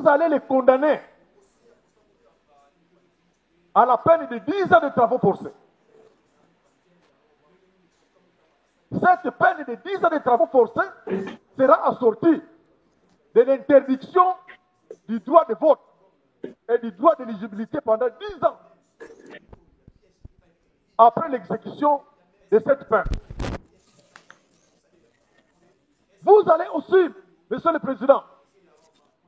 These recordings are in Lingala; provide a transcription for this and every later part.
vous allez les condamner à la peine de 10 ans de travaux forcés. Cette peine de 10 ans de travaux forcés sera assortie de l'interdiction du droit de vote et du droit d'éligibilité pendant 10 ans après l'exécution de cette peine. Vous allez aussi, Monsieur le Président,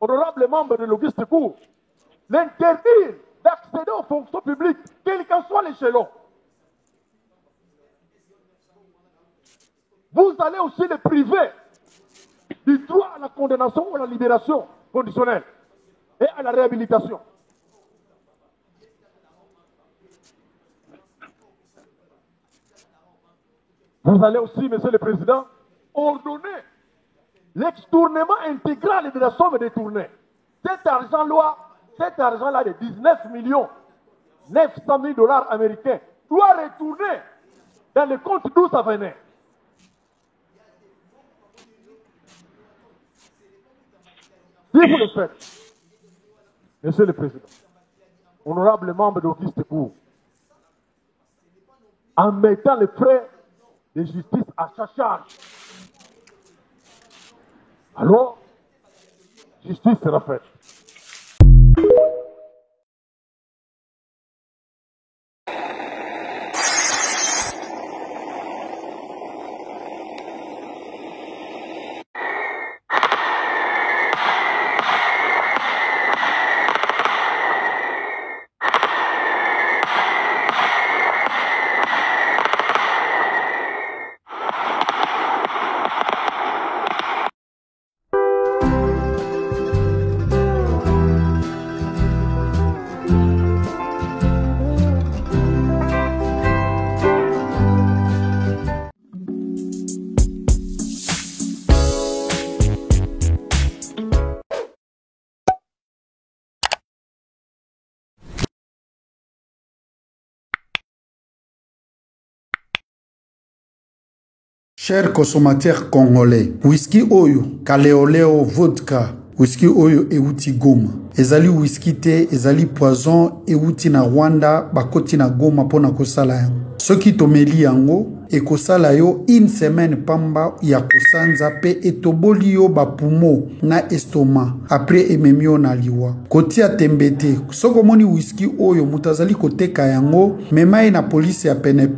honorable membre de l'Auguste Cour, l'interdire d'accéder aux fonctions publiques, quel qu'en soit l'échelon. Vous allez aussi les priver du droit à la condamnation ou à la libération conditionnelle et à la réhabilitation. Vous allez aussi, Monsieur le Président, ordonner l'extournement intégral de la somme détournée. Cet argent-là de 19 millions 900 000 dollars américains doit retourner dans le compte d'où ça venait. Si vous le faites, Monsieur le Président, honorable membre d'Auguste Cour, en mettant les frais de justice à sa charge, alors, justice sera faite. Chers consommateurs congolais, whisky oyo, kaleoleo vodka, whisky oyo euti Goma. Ezali whisky te, ezali poison euti na Rwanda, bakoti na Goma pona kosala yango. Soki tomeli yango, ekosala yo une semaine pamba ya kosanza pe etoboli yo bapumo na estoma après ememio na liwa. Kotia tembete, soko moni whisky oyo mutazali koteka yango, memaye na polisi ya pene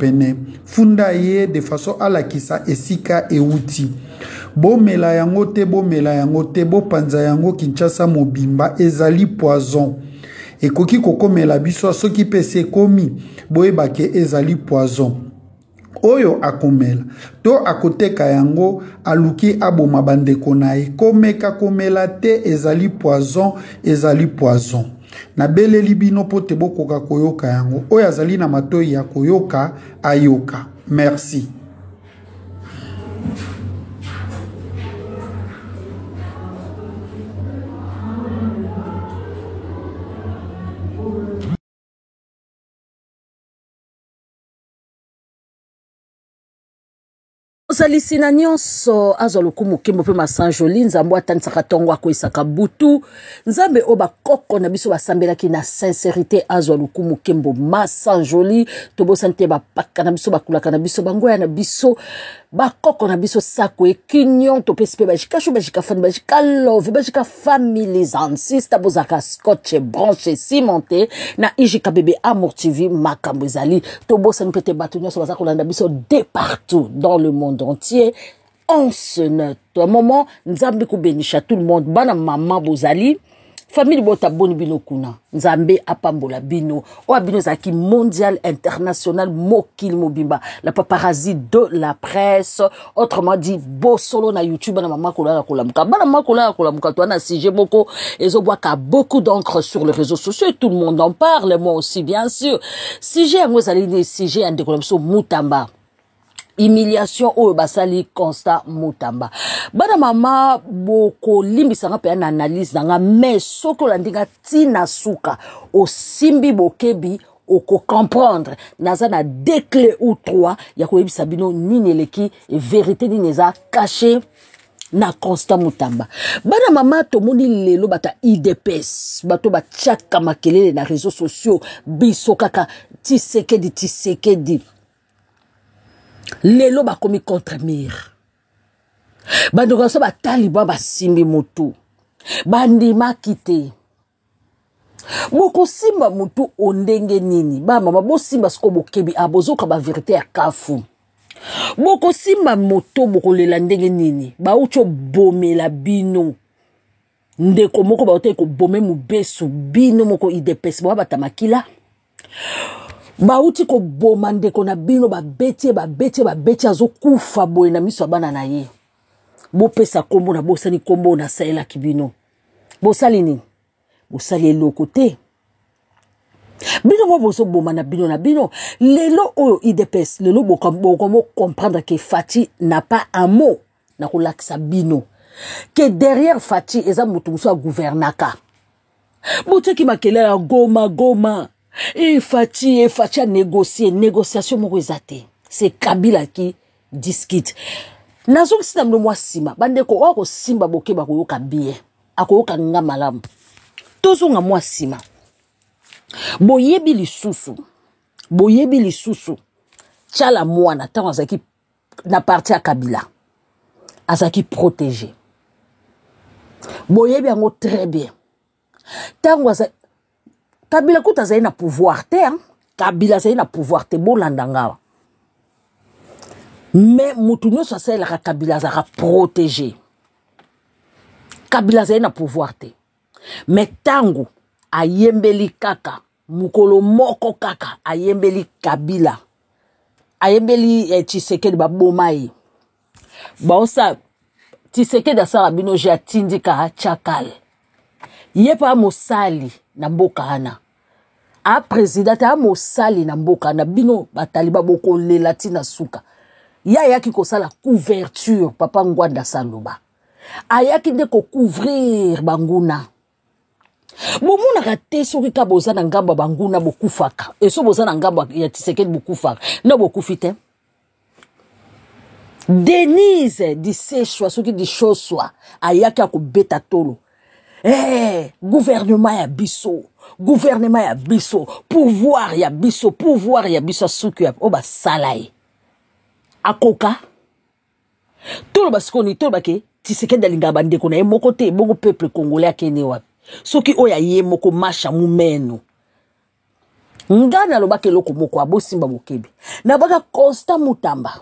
funda ye de façon alakisa esika euti. Bomela yango te, bo panza yango Kinshasa mobimba ezali poison. Ekoki kokomela biso soki pese komi boyebake ezali poison. Oyo akomela to akoteka yango aluki aboma bandeko na ye komeka komela te ezali poison. Na beleli bino pote bokoka koyoka yango oyo azali na matoi ya koyoka ayoka. Merci. Zalisina nyonso azolukumu kimbo pe masanjoli nzambo atanisaka tongo akoisaka butu nzambe oba koko na biso basambelaki na sincérité azolukumu kimbo masanjoli tobosante ba paka na biso bakulaka na biso bangoya na biso bakoko na biso sako ekinyon topesipe bajika shu bajika fani bajika love bajika familizan sista bozaka scotch branche cimenté na ijika bébé amour TV makambo ezali tobosani pete bato nyonso baza kolanda biso de partout dans le monde entier. On se note un moment nzambe kubenisha tout le monde bana maman bozali famille bota boni bino kuna nzambe apambola bino o bino zaki mondial international mokil mobimba la paparazzi de la presse autrement dit bo solo na YouTube na maman kola kolamuka bana maman kola kolamuka to na sujet moko ezobwaka beaucoup d'encre sur les réseaux sociaux et tout le monde en parle moi aussi bien sûr sujet ngozali ni sujet ande kolamso mutamba humiliation o basali constat mutamba bana mama boko limbisanga pe na analyse nanga mais soko landinga tina suka o simbi bokebi oko comprendre naza na deux clés ou trois ya ko yebisa bino nini eleki vérité nini eza caché na Constant Mutamba. Bana mama tomoni lelo bata IDPS, bato bachaka makelele na réseaux sociaux, biso kaka Tshisekedi. Lelo bakomi contre mire. Bando kaso bataliba basimbi mutu. Bandima kite. Boko simba mutu ondenge nini. Ba mama bo simba sko bokebi abozoka ba vérité ya kafu. Boko simba moto boko lela ndenge nini. Ba ucho bomela bino. Ndeko moko ba ote ko bome mubesu bino moko IDPS ba batamakila. Ba uti ko boma ndeko na bino ba beti azo kufa boye na miso bana na ye. Bo pesa kombo na bo sani kombo na saela kibino. Bo sali nini? Bo sali eloko te. Bino mo bozo boma na bino. Lelo oyo IDPS, lelo bokomo comprendre que Fati n'a pas un mot na kolakisa bino. Que derrière Fati, eza mutu muso a gouvernaka. Bote ki makelela goma. Et Fati a négocié. Négociation moko ezate. C'est Kabila qui discute. Nazong sinamno mwa sima. Bandeko wako simba boke bako yoka biye. Ako yoka nga malamu. Tozo nga mwa sima. Boyebi lisusu. Tchala mwana. Tango azaki na parti à Kabila. Azaki protégé. Boyebi yango très bien. Tango azaki Kabila kuta zayi na pouvoir te, hein? Kabila zayi na pouvoir te, bolandanga. Mais mutu nyoso asalelaka Kabila azaka protégé. Kabila zayi na pouvoir te. Mais tango ayembeli kaka, mukolo moko kaka, ayembeli Kabila. Ayembeli Tshisekedi babomai. Baosa Tshisekedi asala bino je atindika chakal. Yepa mosali na mboka ana. A président a mosali na mboka na bino bataliba boko lela tina suka. Yaki ko sala couverture papa Ngwanda Saloba. Ayaki de ko couvrir banguna. Bomuna kate soki ka bozana ngamba banguna bokufaka. Eso bozana ngamba ya Tshisekedi bokufaka. Na bokufite. Denise di sechwa soki di choswa ayaki akobeta tolo. Gouvernement ya biso, pouvoir ya biso suku ya oba salai. Akoka tolo baskoni tolo bake Tshisekedi alinga bandeko na ye moko te bongo peuple congolais akene wapi. Soki oya ye moko masha mumeno. Ngana lobake loko moko abosimba bokebi. Na baka Constant Mutamba.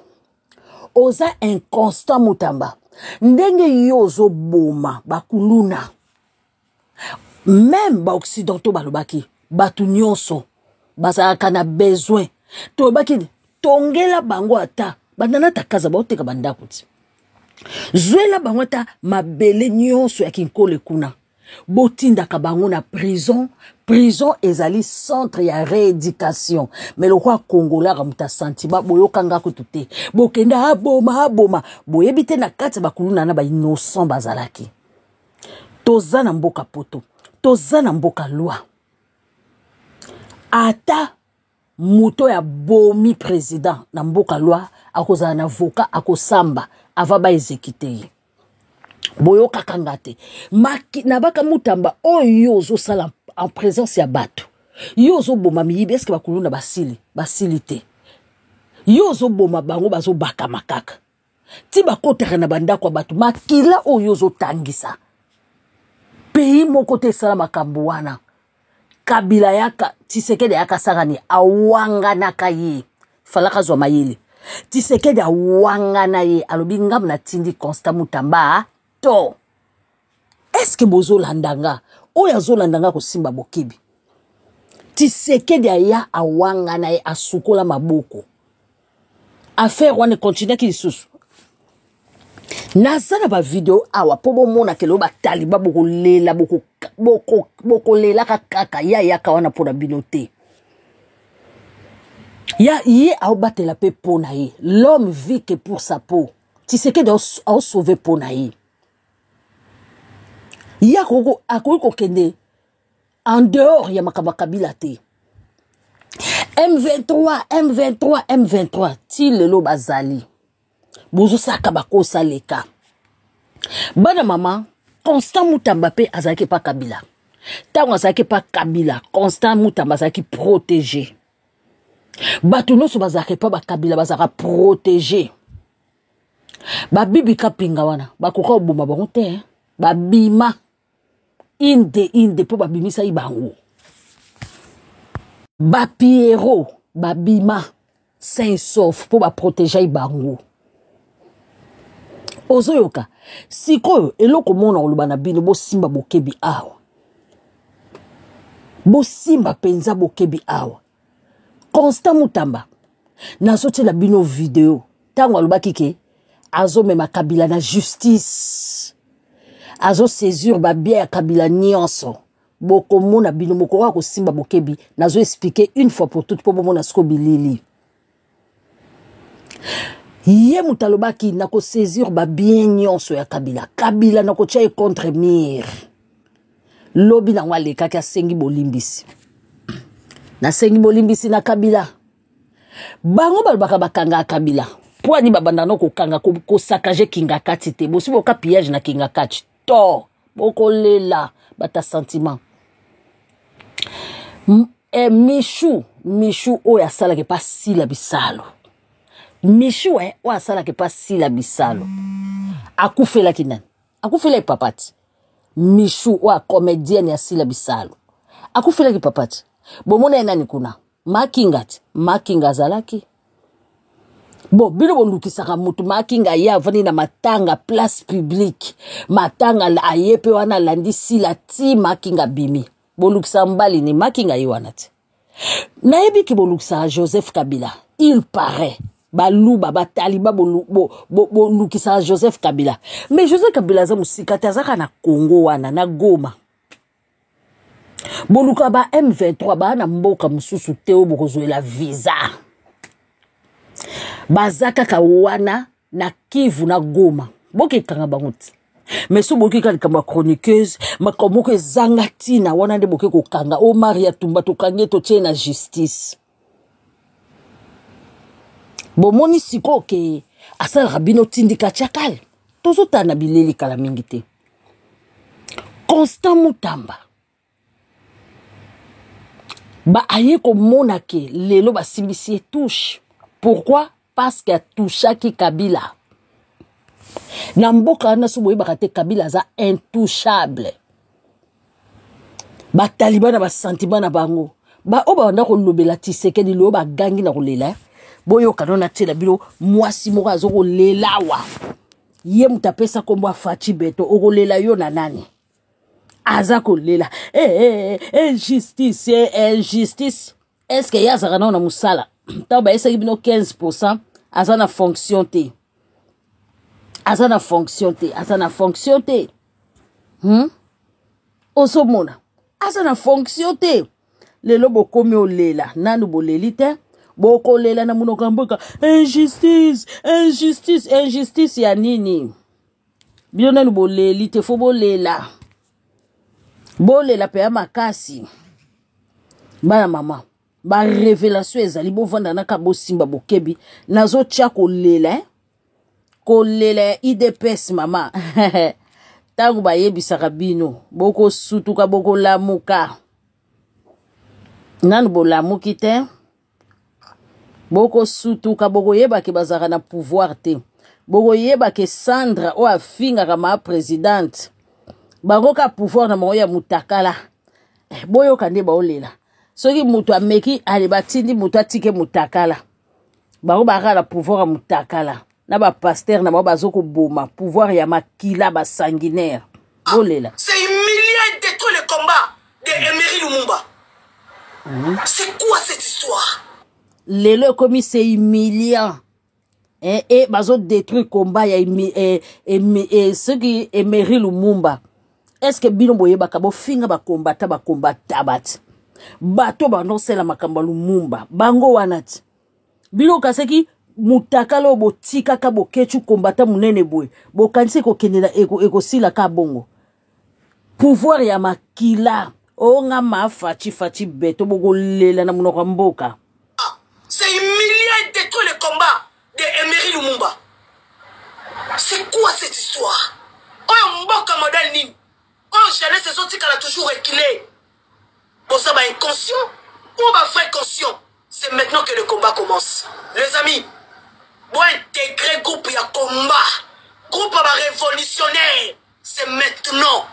Oza un Constant Mutamba. Ndenge yozo boma bakuluna. Même ba occidentaux balobaki batu nyonso bazalaka na besoin to baki tongela bango ata bandana takaza baoteka bandako ti zwela bango ata mabele nyonso ya kinkole kuna botindaka bango na prison ezali centre ya rééducation mais le roi congolais ramuta sentiment boyokanga kutute bokenda aboma boyebi te na kati bakuluna na ba innocent bazalaki toza na mboka poto toza na mboka loi. Ata muto ya bomi président na mboka loi akoza na avocat akosamba avaba exécuter. Boyo kakangate. Na baka Mutamba oyo zo sala en présence ya bato. Yo zo boma miyibi eske bakuluna basili te. Yo zo boma bango bazo baka makaka. Ti bakotaka na bandako bato makila oyo zo tangisa. Pays moko te sala makambo wana. Kabila yaka Tshisekedi yaka sagani awanga kaye. Falaka zwa mayele. Tshisekedi awanga na ye alobi ngam na tindi Constant Mutamba to. Est-ce que bozo landanga oya zo landanga ko simba bokebi. Tshisekedi aya awanga na ye asukola maboko. Affaire wane continue ki susu. Nazana ba video awa pobo mona kelo ba taliba boko lela boko lela kaka ya kawana pona binote. Ya ye a battre la paix pona ye. L'homme vit que pour sa peau. Tshisekedi a sauvé pona ye. Ya koko akoiko kende en dehors ya makabila te. M23 ti lelo bazali. Bozo saka bako saleka. Bana maman, Constant Mutamba pe azaki pas Kabila. Tango azaki pas Kabila, Constant Mutamba azaki protégé. Batuno so bazaki pas ba Kabila bazaka protégé. Ba bibi kapinga wana, ba koka obuma bango te, ba bima inde po ba bimisa ibango. Ba Pierrot, ba bima Saint-Sauf po ba protéger ibango. Ozoyoka, sikoyo eloko mona oloba na bino bo simba bokebi awa. Bo simba penza bokebi awa. Constant Mutamba nazoti la bino video tango aloba kike azo mema Kabila na justice. Azo saisir ba bien Kabila nyonso. Boko mona bino moko wa ko simba bokebi nazo expliquer une fois pour toutes po mona sko bilili. Ye mutalobaki na ko saisir ba bien nyonso ya Kabila. Kabila na ko tia contre mire. Lobi na wale kaka sengi bolimbisi. Na sengi bolimbisi na Kabila. Bango balbaka bakanga Kabila. Poani babanda no ko kanga ko sakaje kinga kati te. Bosi boka pillage na kinga kati. To boko lela bata sentiment. Michou oya sala ke pas sila bisalo. Michou oya sala ke pas sila bisalo. Akufela kinan. Akufela papati. Michou oya comédienne ya sila bisalo. Akufela ki papati. Bomona nani kuna. Makinga zalaki. Bo bilo bolukisaka mutu Makinga ya vani na matanga place publique. Matanga la ayepe wana landi sila ti Makinga bimi. Bolukisa mbali ni Makinga yiwanati. Naebi ki bolukisa Joseph Kabila. Il paraît. Baluba bataliba bolukisa Joseph Kabila. Mais Joseph Kabila za musikata zaka na Congo wana na Goma. Boluka ba M23 ba na mboka mususu teo bokozwe la visa. Bazaka kawana na Kivu na Goma. Boke kanga banguti. Meso boke kama chroniqueuse, makomoko zangatina wana nde boke ko kanga o Maria Tumba to kange to tena justice. Bomoni siko ke asal rabino tindika chakal. Tozo tana bileli kala mingi te. Constant Mutamba. Ba aye ko mona ke lelo ba simbisi touche. Pourquoi? Parce que touchaki Kabila. Namboka na suboyi bakate Kabila za intouchable. Ba talibana ba sentiment na bango. Ba oba na ko lobela Tshisekedi lo ba gangi na ko lela. Boyo kanona tela bilo mwasi moko azoko lelawa. Ye mutapesa kombo afati beto oko lela yo na nani. Azako lela. Injustice. Est-ce que yazaka na musala? Tauba esa bino 15% azana fonction te. Azana fonction te. Osomona. Azana fonction te. Lelo bokomi olela nanu bolelite boko lela na munoko mboka injustice ya nini? Bino nanu bolelite fo bolela. Bolela pe makasi. Bana mama. Ba révélation ezali bo vanda na kabo simba bokebi nazo tia ko lela IDPS mama. Tangu ba yebisaka bino boko sutuka boko lamuka. Nanu bo lamuki te. Boko sutuka boko yeba ke bazaka na pouvoir te. Boko yeba ke Sandra o afinga kama présidente. Bagoka pouvoir na moya mutakala. Boyo kande ba olela. Soki mutu ameki alibatindi mutu atike mutakala. Baro baka la pouvoir mutakala. Na ba pasteur na ba bazoko boma pouvoir ya makila ba sanguinaire. Bolela. C'est humiliant de détruire le combat de Emery Lumumba. C'est quoi cette histoire? Lelo comme c'est humiliant. Et bazo détruire combat ya ce qui Emery Lumumba. Est-ce que bino boye bakabo finga ba combattre bat. Bato bano sela makamba Lumumba bango wanati bilo kaseki mutakala obotika ka bokechu kombata munene boy bokanise ko kenela eko sila ka bongo pouvoir ya makila onga mafachi beto bogolela na munoko mboka. C'est humiliant de détruire le combat de Emery Lumumba. C'est quoi cette histoire? Oyo mboka modèle nini. Oyo jeunesse les autres a toujours reculé. Pour ça, inconscient ou frère conscient. C'est maintenant que le combat commence. Les amis, pour intégrer groupe ya combat, groupe révolutionnaire, c'est maintenant.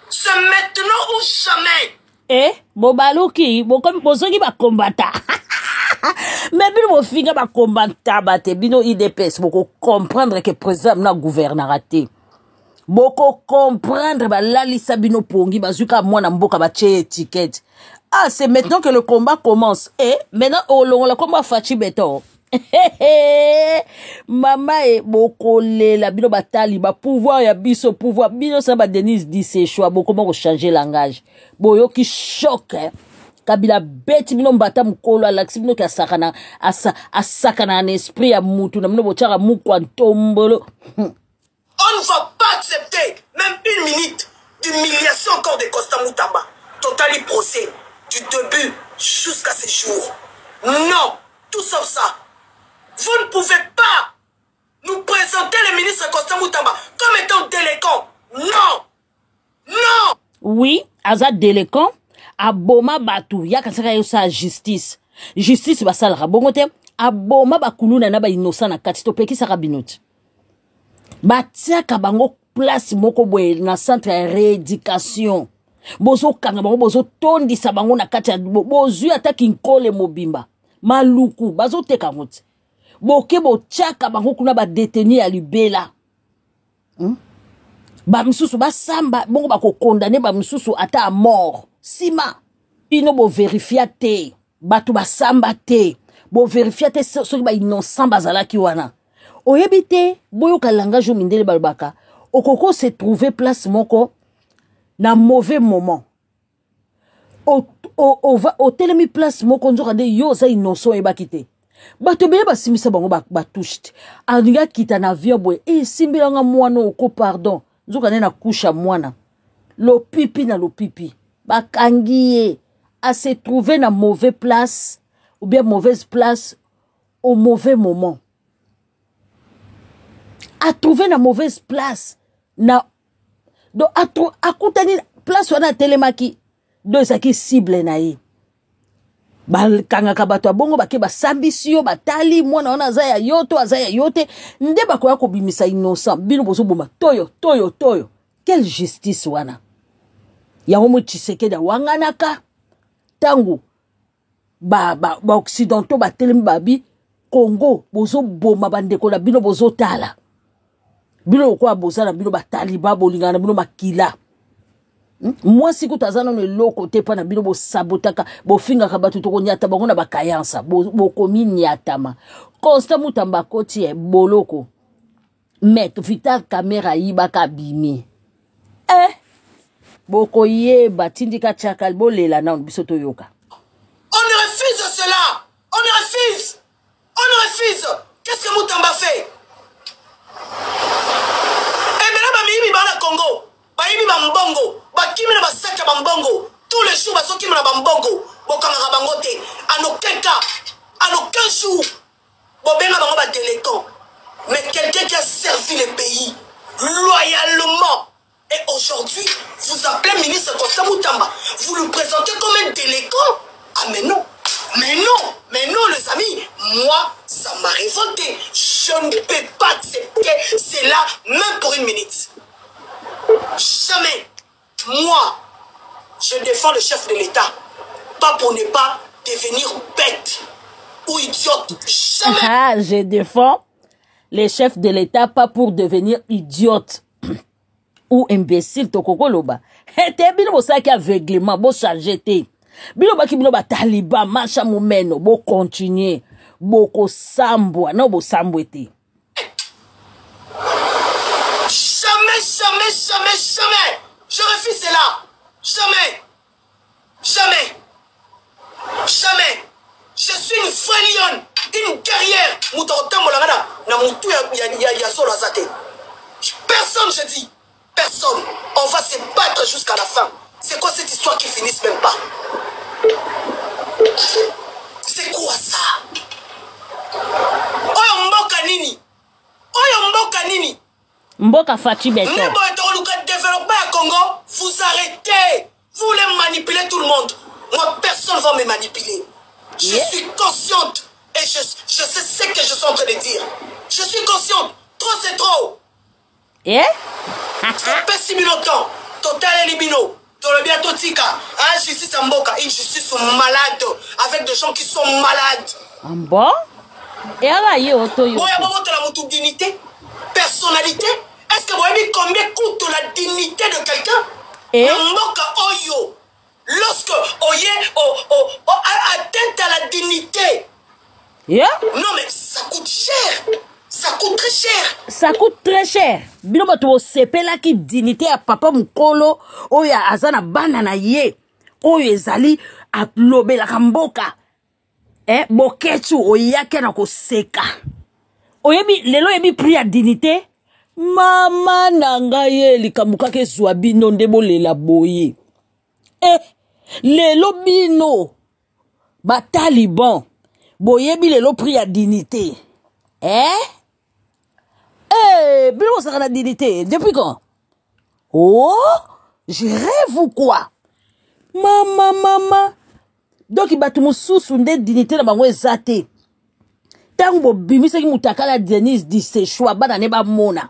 C'est maintenant ou jamais. Eh, bobaluki, bozoki ba kombata. Mais bino mo finga ba kombata bate bino IDPS boko comprendre que président na gouverneurate. Boko comprendre ba lalisa bino pongi bazuka mwana mboka ba che étiquette. Ah, c'est maintenant que le combat commence. Et maintenant on la combat fachi beto. Mama e boko la bino batali ba pouvoir ya biso pouvoir bino sa ba Denise dit ses choix boko mo changer langage. Boyo ki choc hein. Kabila beti bino mbata mukolo alaksi bino ki asakana en esprit ya mutu na bino bochara muku antombolo. On ne va pas accepter même une minute d'humiliation encore de Constant Moutamba. Totali procès du début jusqu'à ce jour. Non, tout sauf ça. Vous ne pouvez pas nous présenter le ministre Constant Moutamba comme étant délinquant. Non. Non. Oui, aza délinquant. Aboma batu yakasaka yo sa justice. Justice basala bongote. Aboma bakuluna na ba innocent na kati to peki saka binoti. Batiaka bango place moko boye na centre ya rééducation. Bozo kanga bango bozo tondisa bango na kati bozu ataki nkole mobimba. Maluku bazo teka ngoti. Boke bo tchaka bango kuna ba détenu ya libela. Ba msusu ba samba bongo ba ko condamner ba msusu ata à mort. Sima bino bo verifia te batu ba samba te bo verifia te soki ba innocent bazalaki wana. Oyebite boyo ka langage mindele balbaka okoko se trouver place moko na mauvais moment. Au telemi place moko nzoka de yo za innocent e bakite. Bato beye basimisa bango ba touche. Aninga kita na avion boye e simbilanga mwana oko pardon. Nzoka ne na kusha mwana. Lo pipi na lo pipi. Bakangiye a se trouver na mauvais place ou bien mauvaise place au mauvais moment. A trouver na mauvaise place na do a koutani place wana telemaki do zaki cible na ye. Bal kanga kabato bongo bake basambisio batali mwana wana azaya yote nde bakoya ko bimisa innocent bino bozo boma toyo quelle justice wana ya homo Tshisekedi wanganaka tangu ba occidentaux ba telemi babi Congo bozo boma bandeko la bino bozo tala bino kwa bozala bino bataliba bolingana bino makila. Moi si kutazana no loko te pa na bino bo sabotaka bo finga ka batu to nyata bango na bakayansa bo komi nyatama. Constant Moutamba koti e boloko. Met Vital Camera yibaka bimi. Boko ye batindika chakal bolela na bisoto yoka. On refuse cela. On refuse. Qu'est-ce que Moutamba fait? Bayibi bana Congo, bayibi bambongo, bakimi na basaka bambongo, tous les jours basoki na bambongo, bokanga bangote, en aucun cas, en aucun jour, bobenga bango ba délinquant. Mais quelqu'un qui a servi le pays loyalement, et aujourd'hui, vous appelez ministre Constant Moutamba, vous le présentez comme un délinquant. Ah mais non, les amis, moi, ça m'a révolté. Je ne peux pas accepter cela, même pour une minute. Jamais. Moi, je défends le chef de l'État. Pas pour ne pas devenir bête ou idiote. Jamais. Ah, je défends les chefs de l'État pas pour devenir idiote ou imbécile. Tokokoloba. Te bino bo saki aveuglement, bo chargé te. Bino baki bino ba taliban, marcha moumeno, bo continuer. Boko sambwa, non bo sambwete. Jamais. Je refuse cela. Jamais. Je suis une vraie lionne, une guerrière. Personne, je dis. Personne. On va se battre jusqu'à la fin. C'est quoi cette histoire qui finisse même pas? C'est quoi ça? Oyo mboka nini? Mboka Fachi Beton. Développement à Congo, vous arrêtez. Vous voulez manipuler tout le monde. Moi, personne ne va me manipuler. Je suis consciente. Et je sais ce que je suis en train de dire. Je suis consciente. Trop, c'est trop. Ça fait 6 000 ans. Total Elimino. Dans le bientôt Tika. Justice à Mboka. Une justice malade. Avec des gens qui sont malades. Bon? Et alors, il y a auto. Vous voyez la dignité, personnalité. Est-ce que vous voyez combien coûte la dignité de quelqu'un? Mboka Oyo. Lorsque Oye atteinte à la dignité. Non mais ça coûte cher. Ça coûte très cher. Ça coûte très cher. Bino bato sepela ki dignité à papa mukolo oya azana banana ye. Oyo ezali a lobe la kamboka. Boketu oyake na ko seka. Oyebi lelo yebi pri ya dignité. Mama nanga ye likamuka ke zwabi nondebo lela boye. Lelo bino ba taliban boyebi lelo pri ya dignité. Bino ça la dignité depuis quand? Oh, je rêve ou quoi? Mama. Donc il batu mususu nde dignité na bango ezate. Tango bo bimisa ki mutakala Denise di se choix bana ne ba mona.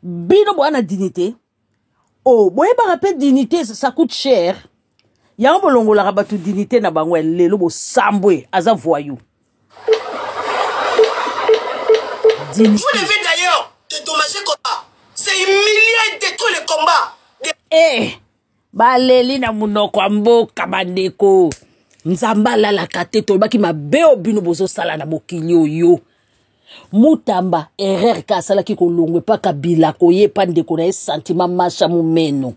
Bino bo na dignité. Oh, boye ba rappel dignité ça coûte cher. Ya bolongo la batu dignité na bango lelo bo sambwe aza voyou. Vous devez d'ailleurs dédommager combat. C'est humilier et détruire le combat. Baleli na munoko mboka bandeko. Nzambala la kate tolbaki mabeo bino bozo sala na mokili oyo. Mutamba erreur ka sala ki kolongwe pa kabila koye pandeko na sentiment macha mumeno.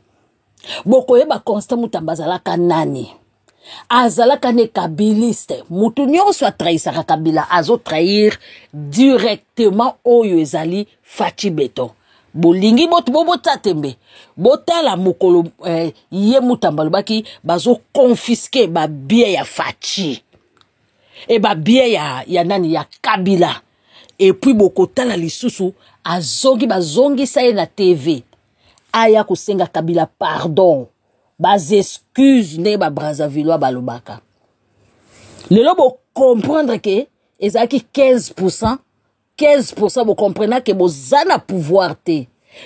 Boko yeba constant mutamba zalaka nani. Azalaka ne kabiliste. Mutu nyonso a trahisa kabila azo trahir directement oyo ezali Fachi Beton. Bolingi botu bobo tatembe. Botala mukolo ye mutamba lobaki bazo confisquer ba bien ya Fachi. Et ba bien ya nani ya kabila. Et puis bokotala lisusu azongi bazongi sa na TV. Aya kusenga kabila pardon. Bas excuse ne ba Brazzaville balobaka. Lelo bo comprendre que ezaki 15%. 15% vous comprenez que vous avez pouvoir te.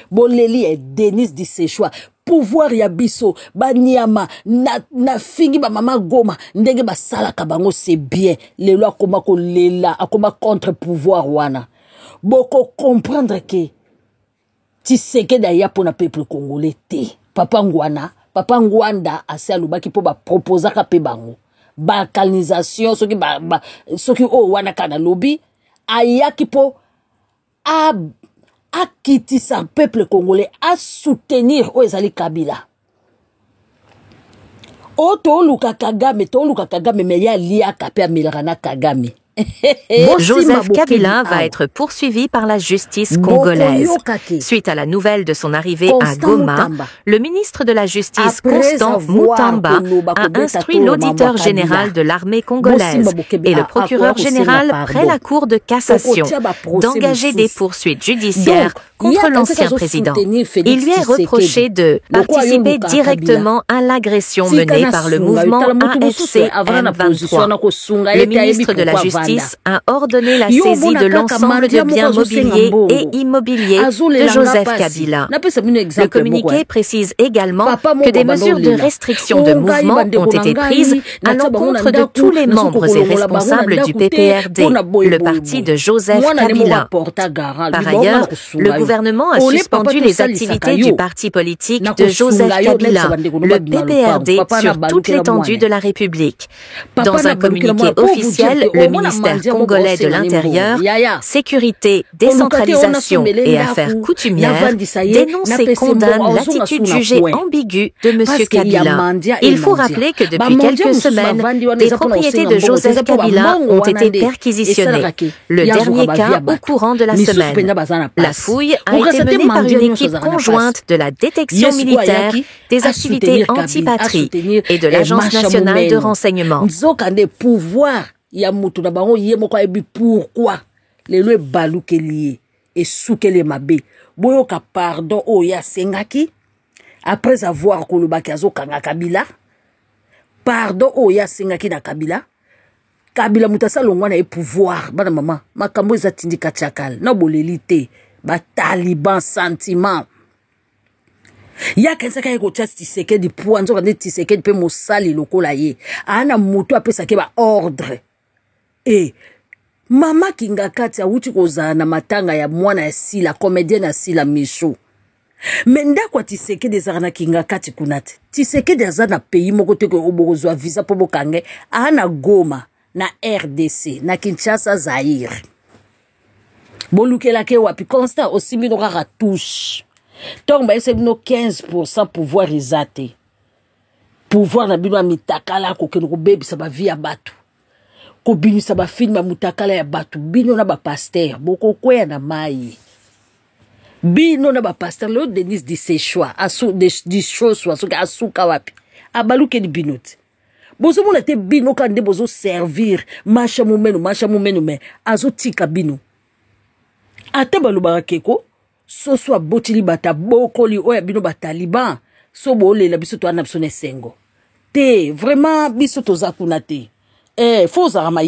Bon leli est Denise di ses choix. Pouvoir ya biso ba nyama na fingi ba mama goma ndenge ba sala kabango c'est bien. Lelo akoma ko lela akoma contre pouvoir wana. Boko comprendre que ti seke da ya pour na peuple congolais te. Papa Ngwanda ase alubaki po ba proposer ka pe bango. Ba colonisation soki o wana kana lobby ayaki po a quitter sa peuple congolais à soutenir Oezali Kabila. Toluka Kagame me ya lia kapia milrana Kagame. Joseph Kabila va être poursuivi par la justice congolaise. Suite à la nouvelle de son arrivée à Goma, le ministre de la Justice, Constant Mutamba, a instruit l'auditeur général de l'armée congolaise et le procureur général près la Cour de cassation d'engager des poursuites judiciaires contre l'ancien président. Il lui est reproché de participer directement à l'agression menée par le mouvement AFC M23. Le ministre de la Justice a ordonné la saisie de l'ensemble de biens mobiliers et immobiliers de Joseph Kabila. Le communiqué précise également que des mesures de restriction de mouvement ont été prises à l'encontre de tous les membres et responsables du PPRD, le parti de Joseph Kabila. Par ailleurs, le gouvernement a suspendu les activités du parti politique de Joseph Kabila, le PPRD, sur toute l'étendue de la République. Dans un communiqué officiel, le ministère congolais de l'Intérieur, Sécurité, Décentralisation et Affaires coutumières dénonce et condamne l'attitude jugée ambiguë de M. Kabila. Il faut rappeler que depuis quelques semaines, des propriétés de Joseph Kabila ont été perquisitionnées. Le dernier cas au courant de la semaine. La fouille a été menée par une équipe conjointe de la détection militaire, des activités anti-patrie et de l'Agence nationale de renseignement. Ya mutu na bango ye moko ebi pourquoi lelo balukeli et soukele mabe boyoka pardon oya sengaki après avoir kolobaki azokanga Kabila pardon oya sengaki na Kabila mutasa longwana e pouvoir bana mama makambo eza tindika tchakal na bolelite ba taliban sentiment ya kensaka yeko Tshisekedi pour nzoka de Tshisekedi pe mosali lokola ye ana mutu apesa ke ba ordre mama Kingakati awuti kozala na matanga ya mwana ya sila comédienne ya sila Michou menda kwa Tshisekedi ezaka na Kingakati kunate Tshisekedi aza na pays moko te ko obokozwa visa po bokange ana Goma na RDC na Kinshasa Zaire bolukela ke wapi Constant osimbi no kaka touche donc ba ese bino 15% pouvoir izate pouvoir na bino mitakala ko keno ko bebisa ba via batu ko binisa ba film mutakala ya batu bino na ba pasteur boko kwea na mai bino na ba pasteur le Denis di Sechwa asu di choses so ka asuka wapi abaluke di binoti bozo mona te bino kande bozo servir masha mumenu me azo tika bino ate baluba keko so so botili bata bokoli oya bino bataliban so bolela biso to ana biso ne sengo te vraiment biso to zakuna te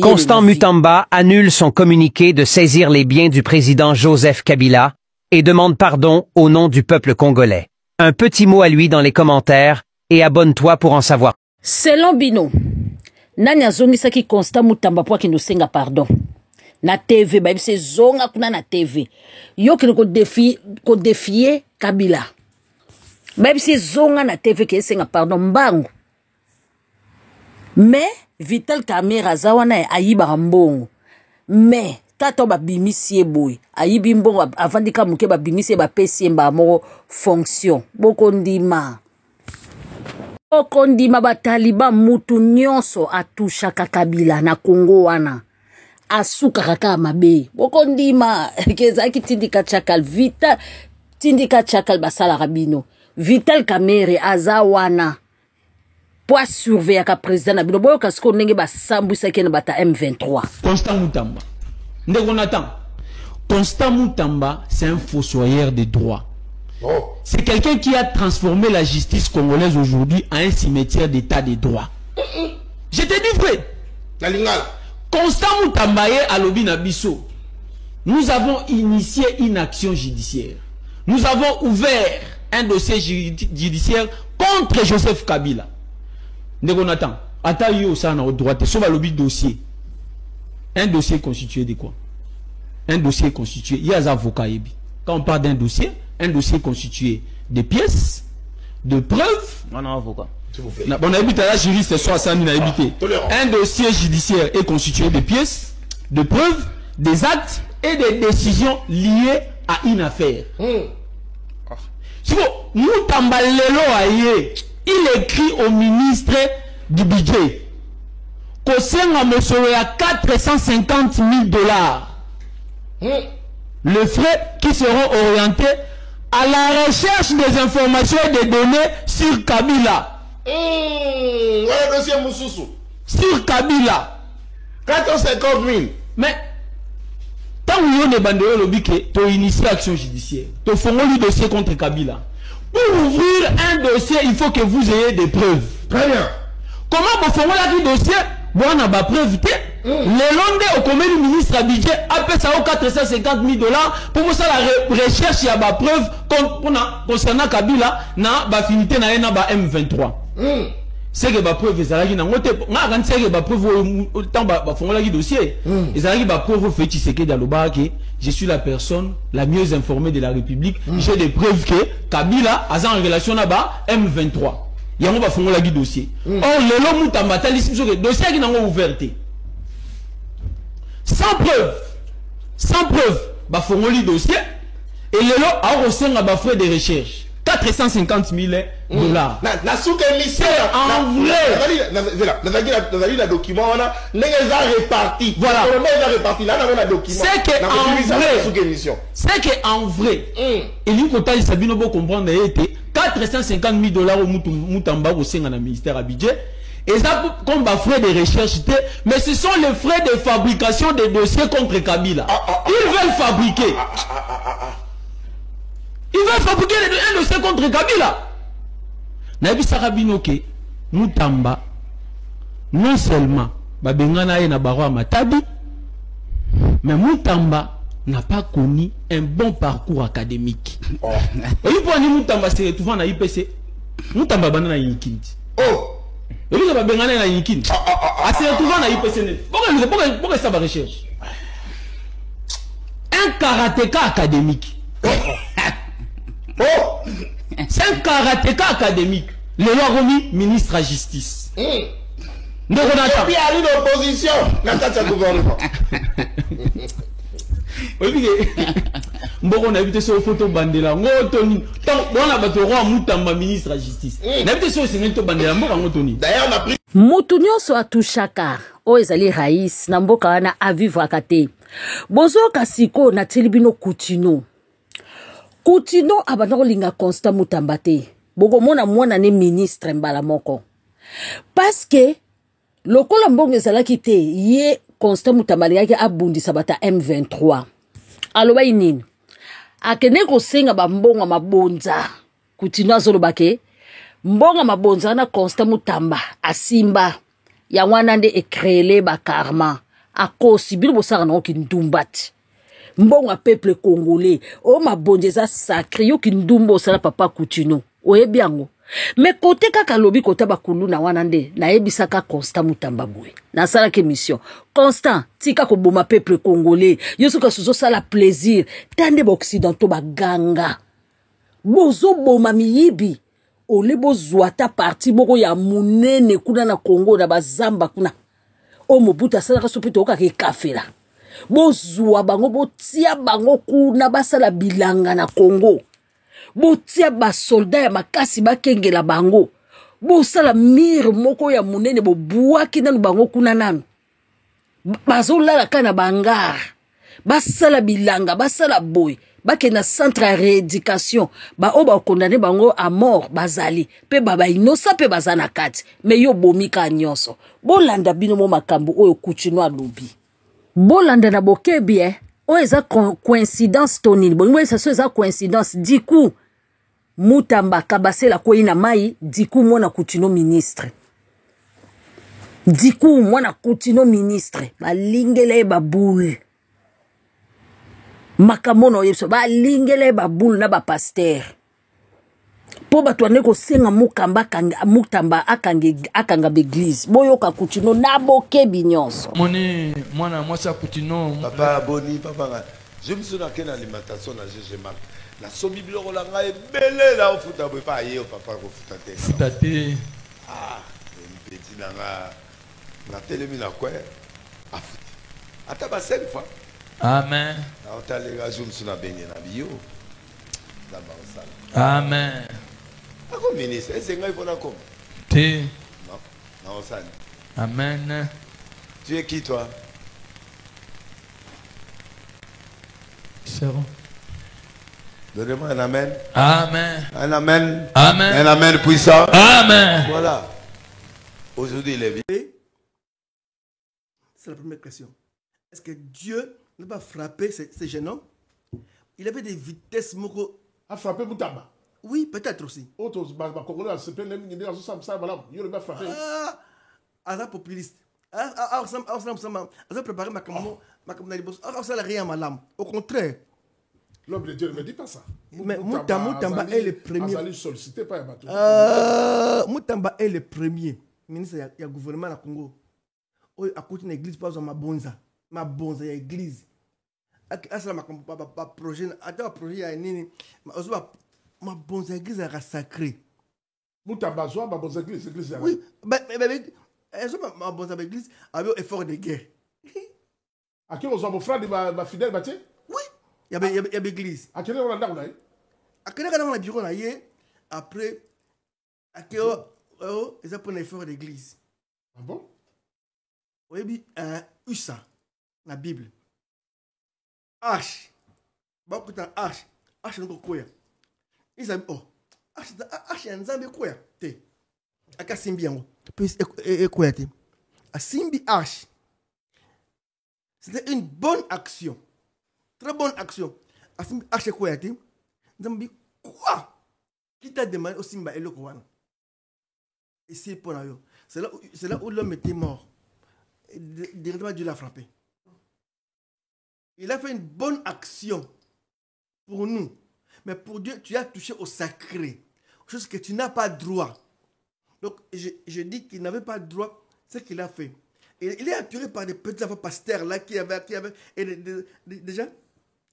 Constant Mutamba annule son communiqué de saisir les biens du président Joseph Kabila et demande pardon au nom du peuple congolais. Un petit mot à lui dans les commentaires et abonne-toi pour en savoir. Selon Bino, nani azongisaki Constant Mutamba po ki no senga pardon. Na TV ba bise zonga kuna na TV. Yo ki ko défier Kabila. Ba bise zonga na TV ki senga pardon mbangu. Mais Vital Kamerhe zawana ayiba mbongo. Mais tato ba bimisie boy. Ayibi mbongo avandika muke ba bimisie ba pesi mba mo fonction. Boko ndima ba taliban mutu nyonso atusha Kabila na Kongo wana. Asuka kaka mabe. Boko ndima kezaki tindika chakal Vital tindika chakal basala rabino. Vital Kamerhe azawana. Pour surveiller ka président na bino boyo kasko ndenge ba sambwisa ke na bata M23. Constant Mutamba. Ndeko Nathan. Constant Mutamba, c'est un fossoyeur des droits. Oh. C'est quelqu'un qui a transformé la justice congolaise aujourd'hui en un cimetière d'état des droits. Je te dis vrai. Constant Mutamba et Alobi Nabiso. Nous avons initié une action judiciaire. Nous avons ouvert un dossier judiciaire contre Joseph Kabila. Nathan, attends, ça au droit, sauf à l'objet dossier. Un dossier constitué de quoi? Un dossier constitué, il y a des avocats. Quand on parle d'un dossier, un dossier constitué de pièces, de preuves. Non, avocat. On a habité à la juriste, soit ça, on a habité. Un dossier judiciaire est constitué de pièces, de preuves, des actes et des décisions liées à une affaire. Si vous, Mutamba lelo aye. Il écrit au ministre du budget qu'au sein à monsieur à 450 000 $. Les frais qui seront orientés à la recherche des informations et des données sur Kabila. Voilà dossier Moussoussou. Sur Kabila. 450 000. Mais tant que nous avons le biquet, tu as initié action judiciaire. Tu as fait un dossier contre Kabila. Pour ouvrir un dossier, il faut que vous ayez des preuves. Très bien. Comment vous faites un dossier? Bon, on a des preuves. Les Londres, au commun du ministre à budget, appelle ça aux 450 000 $ pour vous faire la recherche, il y a des preuves concernant Kabila, na ba finité na M23. C'est que ba preuve ezalaki na ngote nga kan c'est que ba preuve autant ba fongola ki dossier ezalaki ba preuve fait Tshisekedi aloba que je suis la personne la mieux informée de la République, j'ai des preuves que Kabila a en relation na ba M23. Yango ba fongola ki dossier. Or lelo Mutamba tali simso que dossier ki nango ouverte. Sans preuve ba fongoli dossier et lelo a reçu ba frais de recherche. 450 000 $. La sous-émission en vrai. Le document, on a réparti. Voilà. C'est que en vrai, et lui, quand il s'est bien comprendre, 450 000 $ au Mutamba au sein du ministère à budget. Et ça, comme bah, frais de recherche, mais ce sont les frais de fabrication des dossiers contre Kabila. Ils veulent fabriquer. Il va fabriquer un dossier contre Kabila. Nabi Sarabinoke, Moutamba, non seulement, Babengana et Nabaro Matabi, mais Moutamba n'a pas connu un bon parcours académique. Oh. Et il faut Moutamba se retrouver dans l'IPC. Moutamba banana Yikinti. Oh! Et lui, Babengana na Yikinti. Ah, se retrouver dans l'IPC. Pourquoi ça va recherche? Un karatéka académique. Oh! C'est un karatéka académique. Le roi remis ministre à justice. Nous avons bien allé l'opposition. N'a-t-il gouvernement? Oui, on a vu sur photo bandela. On a battu roi Moutamba ministre à justice. On a vu sur ce bandela. D'ailleurs, on a pris. Moutounio so atushaka. O ezali raïs. Namboka wana a vivre à kate. Bozo kasiko na telibino Koutino. Koutino abandako linga Constant Moutamba te. Bogo mona mwana ne ministre mbala moko. Parce que lokola mbongo ezalaki te ye Constant Moutamba yaki abundi sabata M23. Aloba inini. Akene ko senga ba mbongo mabonza. Koutino azoloba ke mbongo mabonza na Constant Moutamba asimba ya wana nde ekrele ba karma. Akosi bilo bosara na kindumbati. Mbongo a peuple congolais o mabonjeza sacré yo kindumbo sala papa Koutino oyebiango mais côté kaka lobi kota bakulu na wana nde na yebisaka Constant Moutamba boy na sala ke mission Constant tika ko boma peuple congolais yo suka suzo sala plaisir tande ba occidentaux baganga bozo boma miyibi ole bozwata parti boko ya munene kuna na Congo na bazamba kuna o Mobutu sala ka sopito okake kafela bozwa bango botia bango kuna basala bilanga na Congo botia ba soldat ya makasi bakengela bango bosala mire moko ya munene bobuaki nanu bango kuna nanu bazolala kana bangar basala bilanga basala boy bakena centre ya rééducation ba oba condamné bango à mort bazali pe baba inosa pe bazana kati me yo bomika nyonso bolanda bino mo makambo oyo Koutino alobi bolanda na bokebi o eza coïncidence tonini bon ça so eza coïncidence diku Moutamba kabasela ko ina mai diku mwana Koutino ministre diku mwana Koutino ministre balingele ba boule makamono yeso balingele ba boule na ba pasteur po batwane ko senga Moutamba akanga l'église boyoka Koutino na bokebi nyonso moni mwana mwasa Koutino papa boni papa je me suis dans quelle alimentation na GG Mark la somi biloko la nga ebele la ofuta boy pa ye papa ko futa te futa te ah petit na nga na telemi na quoi afuta ata ba 5 fois amen na otalega je me suis na benye na bio na ba osala amen ako ministre est-ce nga ifona comme te non na osala amen tu es qui toi c'est bon. Donnez-moi un amen. Amen. Un amen. Amen. Un amen puissant. Amen. Voilà. Aujourd'hui, il est bien. C'est la première question. Est-ce que Dieu n'a pas frappé ces jeunes hommes? Il avait des vitesses moko. A frappé Moutamba? Oui, peut-être aussi. Ah, populiste. Ah, préparé ma caméra. Rien malam. Au contraire. L'homme de Dieu ne me dit pas ça. Mais Moutamba est le premier. Moutamba est le premier ministre du gouvernement du Congo. À côté de l'église, pas ma bonza. Ma bonza, l'église. Asala ma projet. Attends, projet ya nini. Ma bonza l'église est sacrée. Moutamba zoa ma bonza l'église. Oui, mais ma bonza l'église avait un effort de guerre. À qui on a mon frère de ma fidèle bâtie? Oui. Il y a l'église. À quel moment on a le bureau après, ils ont pris un effort d'église. Ah bon? Oui, USA, la Bible. Arche. Beaucoup de arche. Arche n'est pas quoi. Ils ont dit, oh, arche est un quoi. Té. Aka simbi yango. Puis, quoi. A simbi arche. C'était une bonne action. Très bonne action. Arche quoi. Nzambi, quoi? Qui t'a demandé aussi m'a eloko wana? Et c'est pour nous. C'est là où l'homme était mort. Et directement Dieu l'a frappé. Il a fait une bonne action pour nous. Mais pour Dieu, tu as touché au sacré. Chose que tu n'as pas droit. Donc, je dis qu'il n'avait pas droit, ce qu'il a fait. Et il est apuré par des petits enfants pasteurs là qui avaient et des gens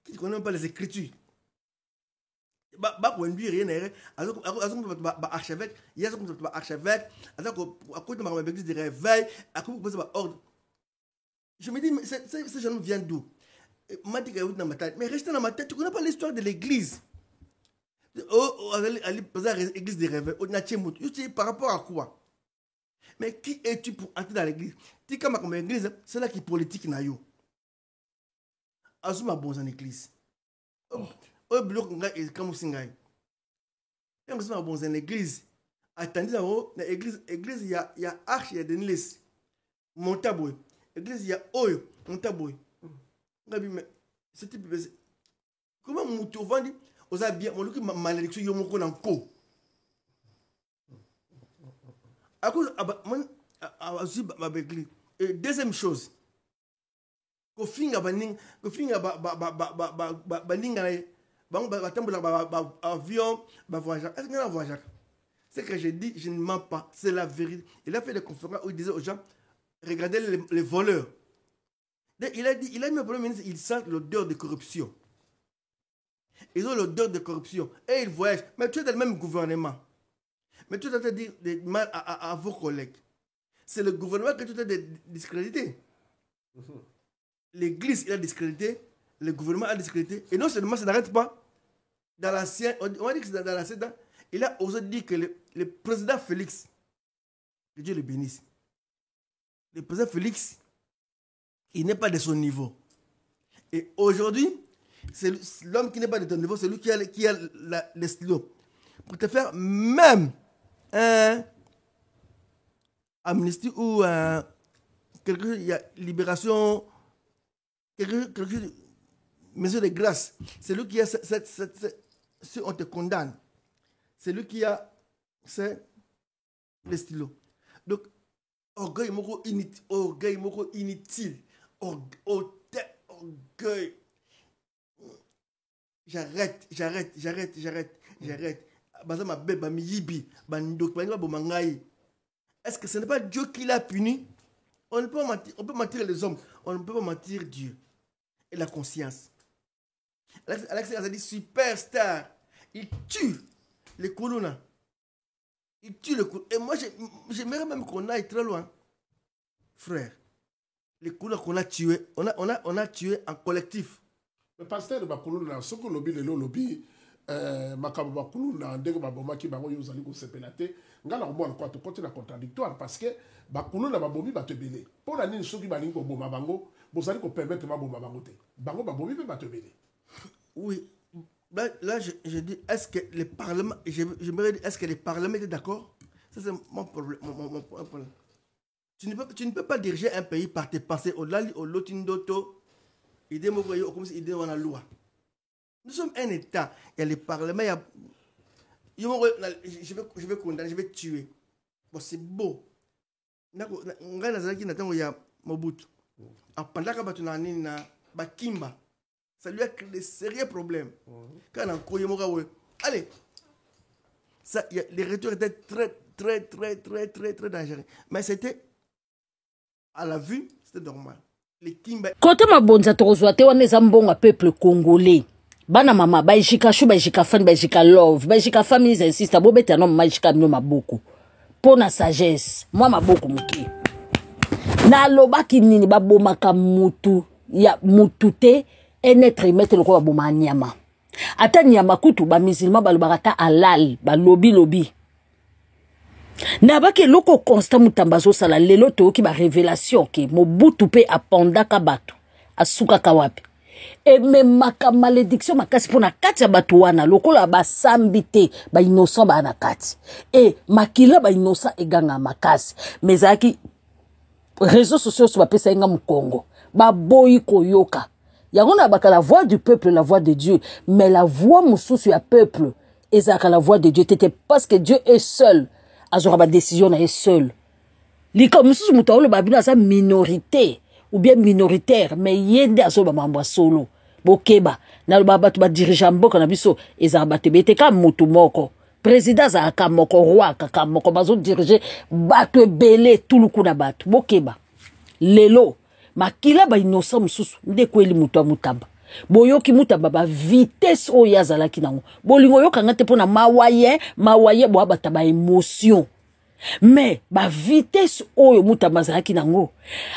qui ne connaissent même pas les Écritures. Archevêque, il y a archevêque, à côté de ma église de réveil, à côté de ordre. Je me dis, mais ces gens viennent d'où? Mais restez dans ma tête, tu ne connais pas l'histoire de l'église. L'église de réveil, par rapport à quoi? Mais qui es-tu pour entrer dans l'église? Tu comme comme l'église, c'est là qui est politique na yo. Azuma bon en église. Au bloc et comme singai. Et on bon en église. Attendez là-haut, dans l'église il y a arche, il y a des niles. Montaboy. Église il y a oyo, montaboy. Mais c'est type comment moutou vandi aux bien mon look malédiction yo moko nan ko. À cause et deuxième chose, kofinga baning kofinga baninga avion voyage. Est-ce qu'il y a un voyage? C'est que je dis, je ne mens pas, c'est la vérité. Il a fait des conférences où il disait aux gens, regardez les voleurs. Il a mis au premier ministre, ils sentent l'odeur de corruption. Ils ont l'odeur de corruption et ils voyagent. Mais tu es dans le même gouvernement. Mais tu dois dire des mal à vos collègues. C'est le gouvernement que tu dois discréditer. L'église, il a discrédité. Le gouvernement a discrédité. Et non seulement ça n'arrête pas. Dans l'ancien, on va dire que c'est dans l'ancien temps, il a osé dire que le président Félix, que Dieu le bénisse, le président Félix, il n'est pas de son niveau. Et aujourd'hui, c'est l'homme qui n'est pas de ton niveau, c'est lui qui a le stylo. Pour te faire même un amnistie ou quelque chose, il y a libération, quelque chose, mesure de grâce. C'est lui qui a si on te condamne, c'est lui qui a le stylo. Donc, orgueil moko inutile, orgueil. J'arrête. Est-ce que ce n'est pas Dieu qui l'a puni? On peut mentir les hommes, on ne peut pas mentir Dieu. Et la conscience. Alex a dit superstar. Il tue les colonnes. Il tue les colonnes. Et moi, j'aimerais même qu'on aille très loin. Frère, les colonnes qu'on a tuées, on a tué en collectif. Le pasteur de Bakuluna, ce que lobby le lobby, Makabo Bakuluna, Ndego Babomaki Bango Yozali ko sepelate, ngala ko bon quoi to continue contradictoire parce que Bakuluna Babomi ba te belé. Pour la nini soki balingo boma bango, bozali ko permettre ma boma bango te. Bango Babomi peut ba te belé. Oui. Là je dis est-ce que le parlement je me dis est-ce que le parlement est d'accord? Ça c'est mon problème mon problème. Tu ne peux pas diriger un pays par tes pensées au lali au lotindoto. Nous sommes un État. Il y a le Parlement. Je vais condamner, je vais tuer. Bon, c'est beau. Il y a Mobutu. Pendant que Bakimba, ça lui a créé des sérieux problèmes. Allez, ça, les retours étaient très dangereux. Mais c'était, à la vue, c'était normal. Côté mabonza tokozwa te wana eza mbongo peuple congolais. Bana mama baishika shu baishika fan baishika love baishika famille za insista bobeta no maishika mino maboko. Pona sagesse, moi maboko muki. Na lobaki nini babomaka mutu ya mutute un être humain loko baboma nyama. Ata nyama kutu ba musulman balobaka ta halal ba lobby. Na baki loko constant mutambazo sala lelo to ki ba révélation ke Mobutu pe apondaka bato asuka kawapi et même maka malédiction makasi pona kati ya bato wana lokola ba sambité ba innocent ba na kati et makila ba innocent eganga makasi mezaki réseaux sociaux so ba pesa nga mu Congo ba boyi koyoka yango na baka la voix du peuple, la voix de Dieu, mais la voix mosusu ya peuple ezaka la voix de Dieu tete parce que Dieu est seul azora ba décision na est seul liko mosusu muto lo babina sa minorité ou bien minoritaire mais yende azo ba mambo solo bokeba na lo baba ba dirigeant mboka na biso ezaka ba tebete ka mutu moko président za ka moko roi ka moko bazo diriger bato belé tout le coup na bato bokeba lelo makila ba innocent mususu nde kweli mutu mutamba boyoki mutamba ba vitesse o yazalaki nango bolingo yokanga te pona mawaye bo abata ba émotion mais ba vitesse oyo mutamba zalaki nango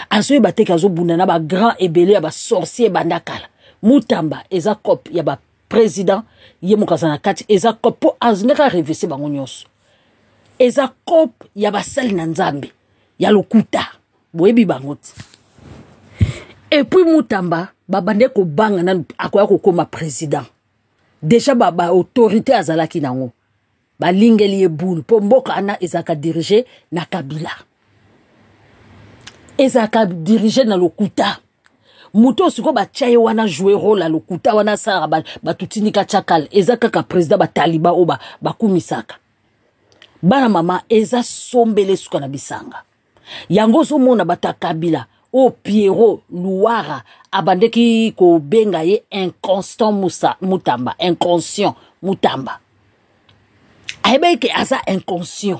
azoye bateka azobunda na ba grand ebele ba sorcier bandakala mutamba eza cop ya ba président ye mokazana kati eza cop po azineka revese bango nyonso eza cop ya basali na nzambe ya lokuta boyebi bango ti. Et puis Moutamba, babande ko banga na akoya ko koma président. Déjà baba autorité azalaki nango. Ba lingeli e boule po mboka ana ezaka diriger na Kabila. Ezaka diriger na lokuta. Muto siko ba chaye wana jouer rôle la lokuta wana sara ba tutinika chakal ezaka ka président ba taliba oba ba kumisaka. Bana mama eza sombele suka na bisanga. Yango zo mona bata Kabila. O Pierrot Louara abandeki ko benga ye inconstant Mutamba inconscient Mutamba ayebeke asa inconscient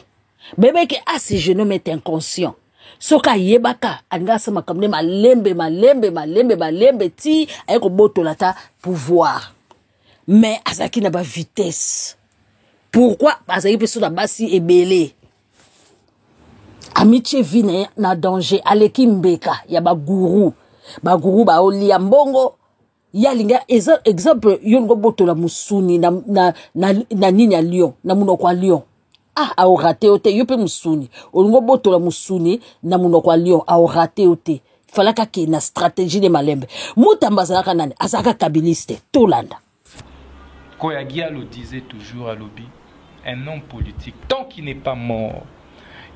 bebeke asi je nomme est inconscient soka yebaka anga sama kamne malembe ti ayeko botola ta pouvoir mais azaki na ba vitesse pourquoi azaki peso na basi ebele Amiche vine na danger aleki mbeka ya baguru ba olia mbongo ya linga exemple yongo botola musuni na nini ya Lyon na munoko Lyon a raté ote yope musuni olingo botola musuni na munoko Lyon a raté ote falaka ki na stratégie de malembe Mutamba zalaka nani azaka kabiliste tolanda Koyagia le disait toujours à Lobby, un homme politique tant qu'il n'est pas mort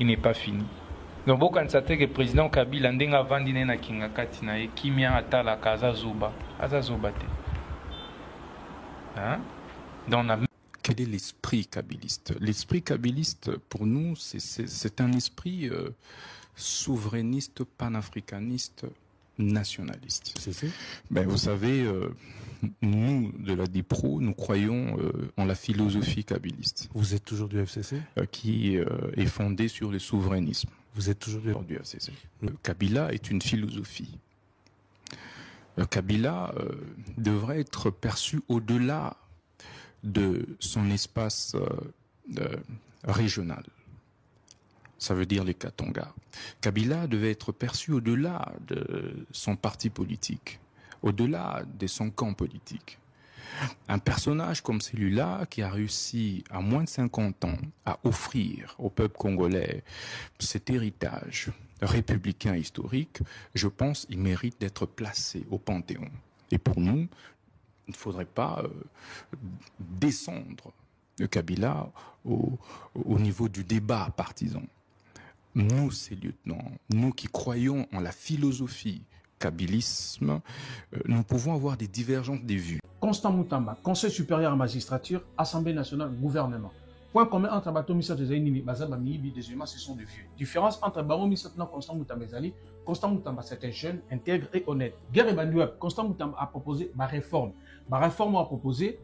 il n'est pas fini. Donc, quand on que le président Kabila ndenga vandine na kinga katina e kimia atala kaza zoba, azazoba te. Hein? Quel est l'esprit kabiliste? L'esprit kabiliste, pour nous, c'est un esprit souverainiste, panafricaniste, nationaliste. Ben, vous savez, nous, de la DIPRO, nous croyons en la philosophie kabiliste. Vous êtes toujours du FCC qui est fondée sur le souverainisme. Vous êtes toujours du FCC. Kabila est une philosophie. Kabila devrait être perçu au-delà de son espace régional. Ça veut dire les Katanga. Kabila devait être perçu au-delà de son parti politique, au-delà de son camp politique. Un personnage comme celui-là qui a réussi à moins de 50 ans à offrir au peuple congolais cet héritage républicain historique, je pense qu'il mérite d'être placé au Panthéon. Et pour nous, il ne faudrait pas descendre de Kabila au niveau du débat partisan. Nous, ces lieutenants, nous qui croyons en la philosophie kabilisme, nous pouvons avoir des divergences des vues. Constant Mutamba, Conseil supérieur à magistrature, Assemblée nationale, gouvernement. Point commun entre Bato Misat et Zainini, Bazaba Miibi, deuxièmement, ce sont des vieux. Différence entre Baro Misat et Constant Mutamba Zali. Constant Mutamba, c'est un jeune, intègre et honnête. Guerre et Bandouab, Constant Mutamba a proposé ma réforme. Ma réforme a proposé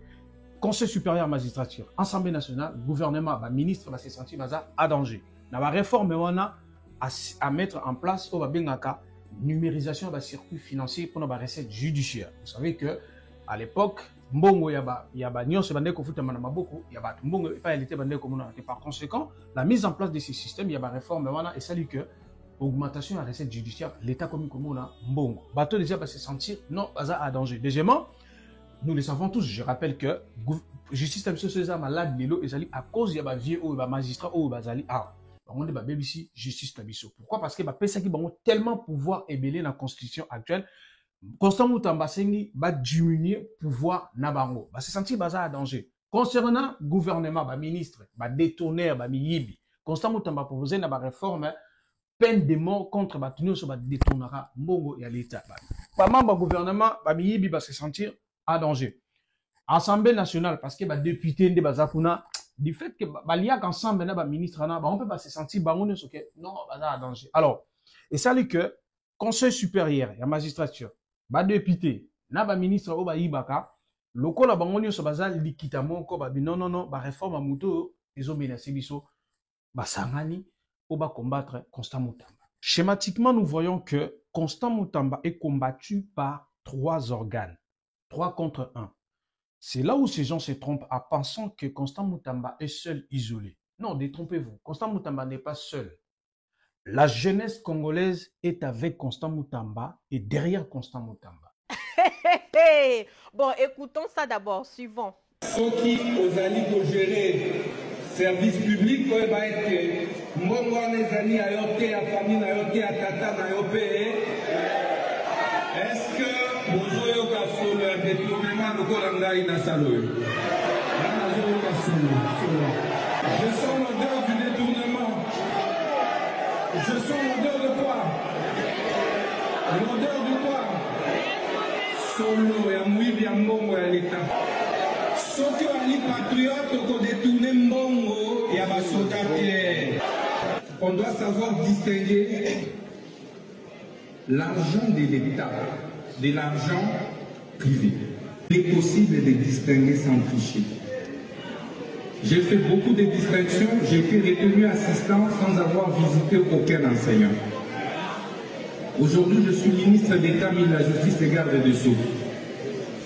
Conseil supérieur à magistrature, Assemblée nationale, gouvernement, ministre va se sentir à danger. Dans la réforme, on a à mettre en place au Bengaka numérisation des circuits financiers pour nos recettes judiciaires. Vous savez que à l'époque, mbongo yaba nyonso bande ko futa mana maboko yaba mbongo pas été bande ko mona. Par conséquent, la mise en place de ces systèmes yaba réforme wana et salut que augmentation de recettes judiciaires l'état comme mona mbongo. Bateau déjà va se sentir non pas à danger. Deuxièmement, nous le savons tous, je rappelle que justice est malade lelo et à cause yaba vieux ou yaba magistrat ou bazali on est BBC justice nabiso. Pourquoi? Parce que pesa qui ont tellement pouvoir ébeler dans la constitution actuelle. Constant Mutamba sengi va diminuer pouvoir nabango. Va se sentir baza à danger. Concernant gouvernement, ministre, détourner, miyibi. Constant Mutamba proposé na réforme peine de mort contre batunyo so détournera mbongo ya l'état. membre du gouvernement, Bamiyibi va se sentir à danger. Assemblée nationale, parce que les députés de Bazakuna, du fait que Baliak ensemble, les ministres, on peut pas se sentir non, à danger. Alors, et ça dit que Conseil supérieur, la magistrature, les députés, les ministres, les loko la bango nyonso baza likita moko ba non ba réforme muto ezo menacer biso ba sangani pour ba combattre Constant Mutamba. Schématiquement, nous voyons que Constant Mutamba est combattu par 3 organes, 3 contre 1. C'est là où ces gens se trompent en pensant que Constant Mutamba est seul, isolé. Non, détrompez-vous. Constant Mutamba n'est pas seul. La jeunesse congolaise est avec Constant Mutamba et derrière Constant Mutamba. Bon, écoutons ça d'abord. Suivant. Ceux qui aux alliés pour gérer service public peuvent être mbongo les amis à yoté à famille à yoté à tata à yopé. Est-ce que vous avez un solo un détournement de Kolanga Inasalo? Je sens l'odeur du détournement. Je sens l'odeur de quoi? L'odeur de quoi? Solo ya mwibi ya mbongo ya l'État. Soki wali patriote ko détourner mbongo ya basoda te. On doit savoir distinguer l'argent de l'État de l'argent privé. Il est possible de distinguer sans tricher. J'ai fait beaucoup de distinctions, j'ai été retenu assistant sans avoir visité aucun enseignant. Aujourd'hui, je suis ministre d'État, ministre de la Justice et garde des Sceaux,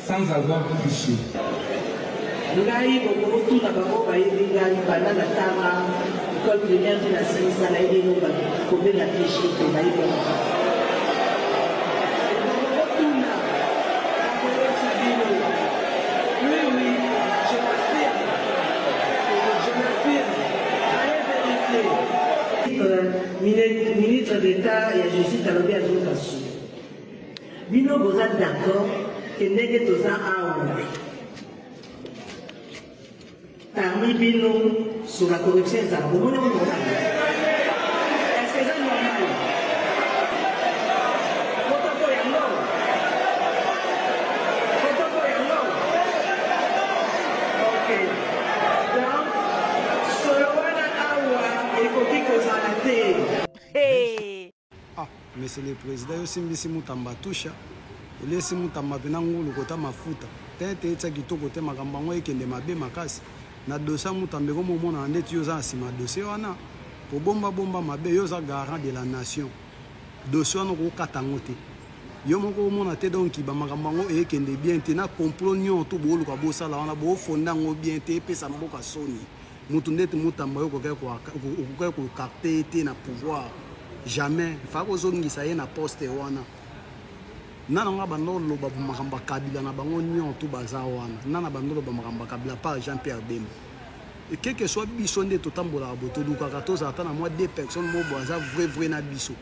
sans avoir triché. Ministre d'État et justice à l'objet de l'occasion. Bino, vous êtes d'accord que n'est que ça a parmi Bino sur la corruption, ça vous est-ce que c'est normal? Ok. Donc, ah, monsieur le président, Yosimbisi Mutamba Toucha, Olesi Mutamba Benangulu Kota Mafuta, Tete Kitoko Te Makambango Ekende Mabe Makasi, na dossier Mutambe comme on a net yosa asima dossier wana, pour bomba mabe yosa garant de la nation, dossier no ko katangote. Yo moko mona te donc ba makambango ekende bien te na complot nyon to bolu ka bosa la wana bo fonda ngo bien te pesa mboka soni. Mutundete Mutamba yo ko carte te na pouvoir. Jamais. Il faut que ça ait un poste. Nana bando lo ba makamba kabila na bango nyon to baza wana. Nana bando lo ba makamba kabila par Jean-Pierre Bemba. Et quel que soit biso nde to tambola boto du 14 ata na moi 2 personnes mo baza vrai na biso.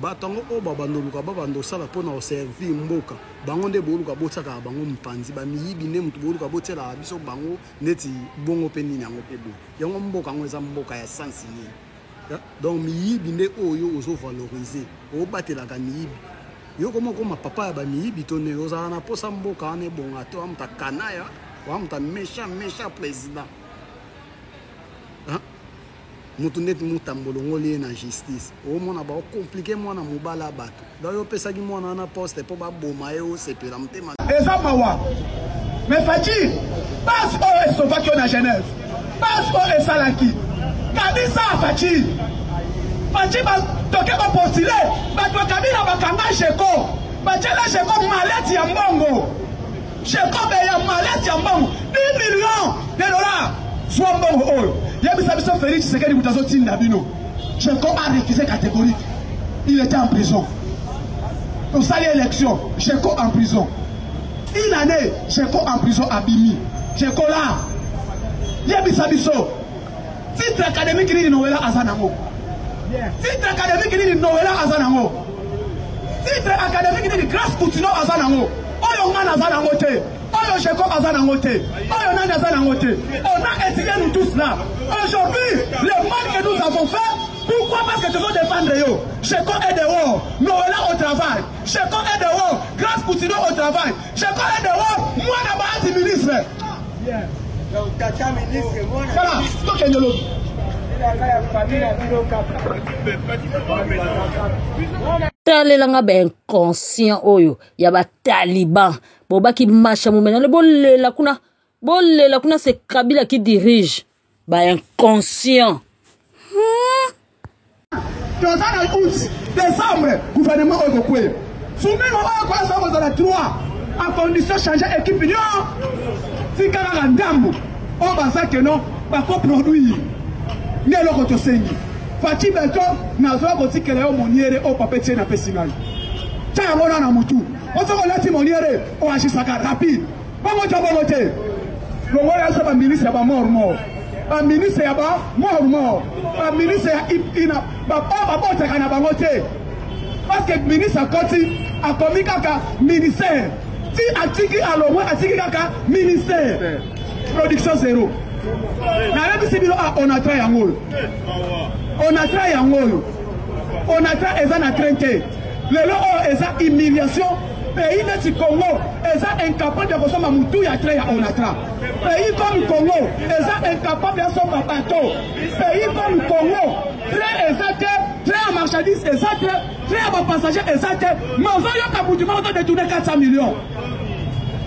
Batango o ba bando luka ba bando sala pona o servir mboka. Bango nde boluka botsaka bango mpanzi ba miyibi nde mutu boluka botsela biso bango neti bongo peni na ngope bo. Yango mboka ngweza mboka ya sansi ni. Donc miyibi nde oyo ozo valoriser. O batela ka miyibi. Yo comme papa ba miyibi to ne oza na posa mboka ne bonga to amta kanaya, wa amta méchant président. Hein? Mutunet mutambolo ngoli na justice. O mona ba compliqué mona mobala bato. Da yo pesa gi mona na poste po ba boma e o sepela mtema. Eza mawa. Mais Fati, passe au Estovakio na Genève. Passe au Esalaki. Kabisa Fati. Fati ba toke ba postuler, ba to kabila ba kanga Cheko. Ba tela Cheko malati ya mbongo. Cheko be ya malati ya mbongo. 10 millions de dollars. Soit mbongo oyo. Yebisa biso Félix Tshisekedi mutazo tinda bino. Cheko a refusé catégorique. Il était en prison. Pour ça l'élection, Cheko en prison. Une année, Cheko en prison à Bimi. Cheko là. Yebisa biso. Titre académique ni Noëlla Azanango. Titre académique ni Noëlla Azanango. Titre académique ni Grâce Coutinho Azanango. Oyo ngana Azanango te. Oyo Cheko Azanango te. Oyo nani Azanango te. On a étudié nous tous là. Aujourd'hui, le mal que nous avons fait, pourquoi? Parce que tu veux défendre yo. Cheko est dehors. Noëlla au travail. Chacun est dehors. Grâce continue au travail. Chacun est dehors. Moi, d'abord, je ministre. Voilà, donc il y a l'autre. talelanga inconscient oyo ya bataliban bobaki masha mumena bolela kuna c'est Kabila qui dirige inconscient. Décembre, gouvernement Ogokwé. Soumis au Ogokwé, ça va 3 à condition de changer équipe. Si Kara Ndambo, on va dire que non, par contre, produit. Mais le côté saigné. Fati Beko, n'a pas côté que les moniere au papier na pessinal. Tiens, on a un moutou. On se relate moniere au Achisaka rapide. Pas mon job à voter. Le roi est un ministre, c'est mort. Un ministre, c'est mort. Un ministre, c'est ina. Parce que le ministre a commis kaka ministère. Si Atiki a le moins Atiki kaka ministère. Production zéro. On a travaillé en haut. On a travaillé en haut. On a travaillé en traité. Le lot est humiliation. Pays de Congo est incapable de consommer Moutou et à travailler en Atra. Pays comme Congo est incapable de consommer bateau. Pays comme Congo très exact, très en marchandises exact, très en passagers exact. Mais on a Kaboutima de détourner 400 millions.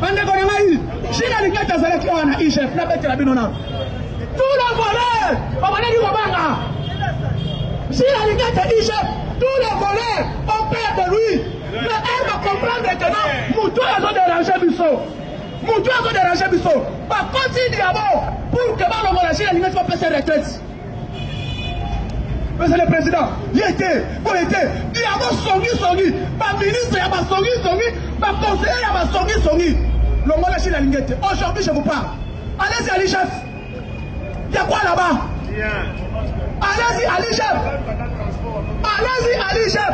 Pendant qu'on a eu, j'ai la ligne de Zalek qui a eu chef, la bête la binona. Tout le voleur, on va dire Wabanga. J'ai la ligne de chef, tout le voleur, on perd de lui. Mais elle va comprendre que non, Moutou a dérangé Bissot. Moutou a dérangé Bissot. Par contre, il d'abord, pour que la Chine ne soit pas ses retraites. Monsieur le Président, il était, il y a songi, par ministre, il y a songi, par conseiller, il y a songi. Le mot de la Chine aujourd'hui, je vous parle. Allez-y à l'ICHEF. Il y a quoi là-bas? Allez-y à l'ICHEF. Allez-y à l'ICHEF.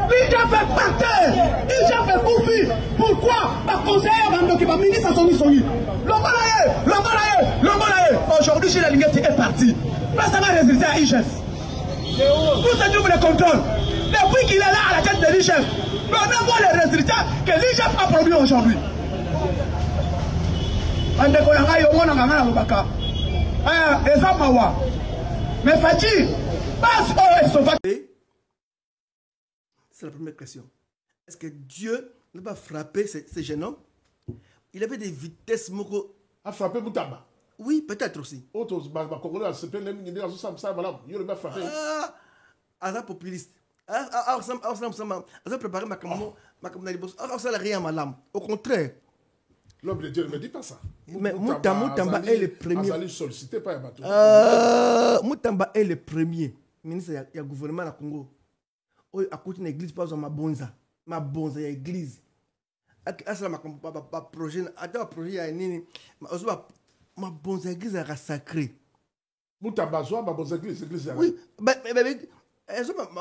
L'ICHEF fait partir. l'ICHEF fait couper. Pourquoi? Par conseiller, il y a ministre à songi. Le Molaye. Aujourd'hui, chez la Linguette est parti. Parce que ça va résulter à l'ICHEF. Tout ce double contrôle. Depuis qu'il est là à la tête de l'ICHEF, on va voir les résultats que l'ICHEF a produit aujourd'hui. Mais Fati, c'est la première question. Est-ce que Dieu ne va frapper ces jeunes hommes? Il avait des vitesses moko. A frappé Moutamba? Oui, peut-être aussi. Ah, populiste. Préparer ma rien malam. Au contraire. L'homme de Dieu ne me dit pas ça. Mais Moutamba est le premier. Moutamba est le premier ministre du gouvernement du Congo. À côté de l'église, pas ma bonza. Ma bonza, il y a l'église. Asa ma projet, attends projet ya nini. Ma bonza église est sacrée. Moutamba zoa ma bonza église ya. Oui, ma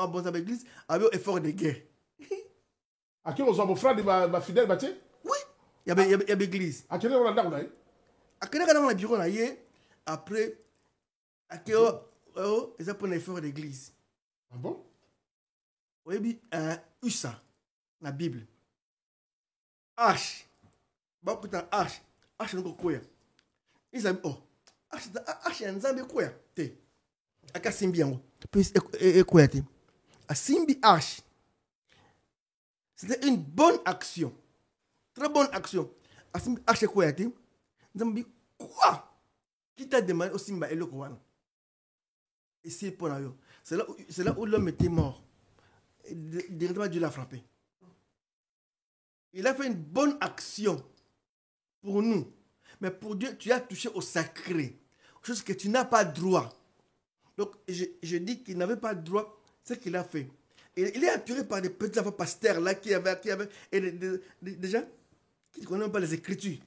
bonza église avait effort de guerre. À qui on a mon frère de ma fidèle Mathieu? Oui, il y a l'église. À quel on a là? À quel on a bureau là après à quel ils ont pris effort d'église. Ah bon? Oui, USA, la Bible. Arche. Bon, putain, arche. Arche, non, quoi? Ils ont oh. Arche, un zambe quoi? Té. Aka simbi yango. Puis, quoi? Té. A simbi arche. C'était une bonne action. Très bonne action. A simbi arche quoi? Té. Zambi quoi? Qui t'a demandé au simba et le Koran? Et c'est pour nous. C'est là où l'homme était mort. Directement, Dieu l'a frappé. Il a fait une bonne action pour nous. Mais pour Dieu, tu as touché au sacré. Chose que tu n'as pas droit. Donc, je dis qu'il n'avait pas droit. Ce qu'il a fait. Et il est entouré par des petits enfants pasteurs là qui avaient et des gens qui ne connaissent pas les Écritures.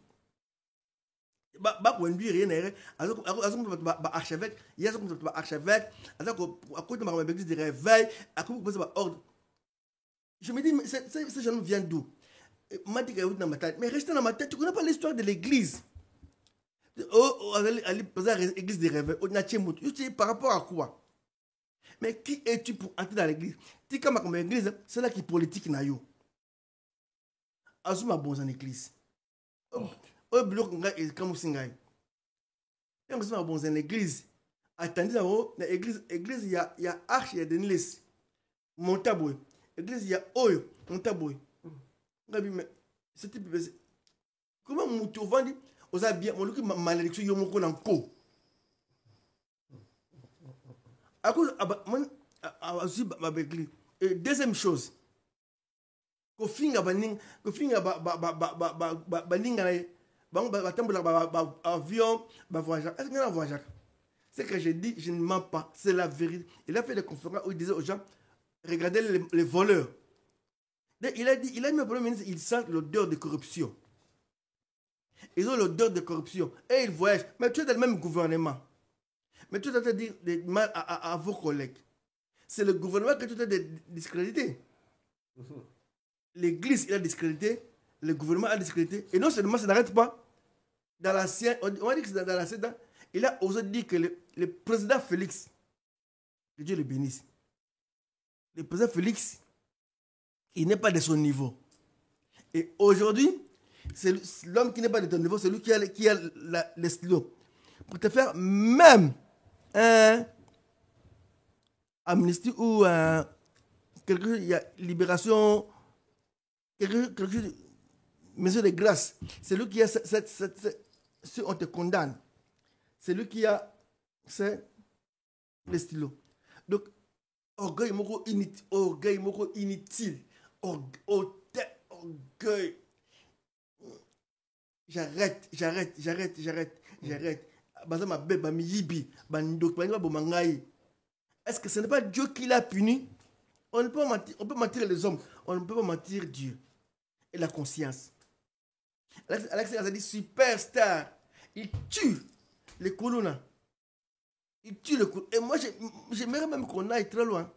Archevêque, il y a archevêque, à côté de ma église de réveil, à côté de ordre. Je me dis, mais ces gens viennent d'où? Mais restez dans ma tête, tu ne connais pas l'histoire de l'église. L'église de réveil, par rapport à quoi? Mais qui es-tu pour entrer dans l'église? Tu comme l'église, c'est là qui est politique. azuma bon en église. Au bloc nga et comme singai. Quand azuma bon en église, attendez là na église il y a arche il y a des niles. Montaboy. Église il y a oyo montaboy. Ngabi mais ce type comment mutu vandi oza bien mon look malédiction yo moko na ko. À cause et deuxième chose, ko finga baning ko finga baninga avion voyage. Est-ce qu'il y a un voyage? C'est que je dis, je ne mens pas, c'est la vérité. Il a fait des conférences où il disait aux gens, regardez les voleurs. Il a dit au Premier ministre, ils sentent l'odeur de corruption. Ils ont l'odeur de corruption et ils voyagent. Mais tu es dans le même gouvernement. Mais tu dois dire des mal à vos collègues. C'est le gouvernement que tu dois discréditer. L'église, il a discrédité. Le gouvernement a discrédité. Et non seulement ça n'arrête pas. Dans l'ancien, on va dire que c'est dans l'ancien temps, il a osé dire que le président Félix, que Dieu le bénisse, le président Félix, il n'est pas de son niveau. Et aujourd'hui, c'est l'homme qui n'est pas de ton niveau, c'est lui qui a le stylo. Pour te faire même amnistie ou quelque chose, il y a libération, quelque chose, mesure de grâce. C'est lui qui a si on te condamne, c'est lui qui a le stylo. Donc, orgueil moko inutile, orgueil. J'arrête. Est-ce que ce n'est pas Dieu qui l'a puni? On peut mentir les hommes, on ne peut pas mentir Dieu. Et la conscience. Alex a dit superstar. Il tue les colonnes. Il tue les colonnes. Et moi, j'aimerais même qu'on aille très loin.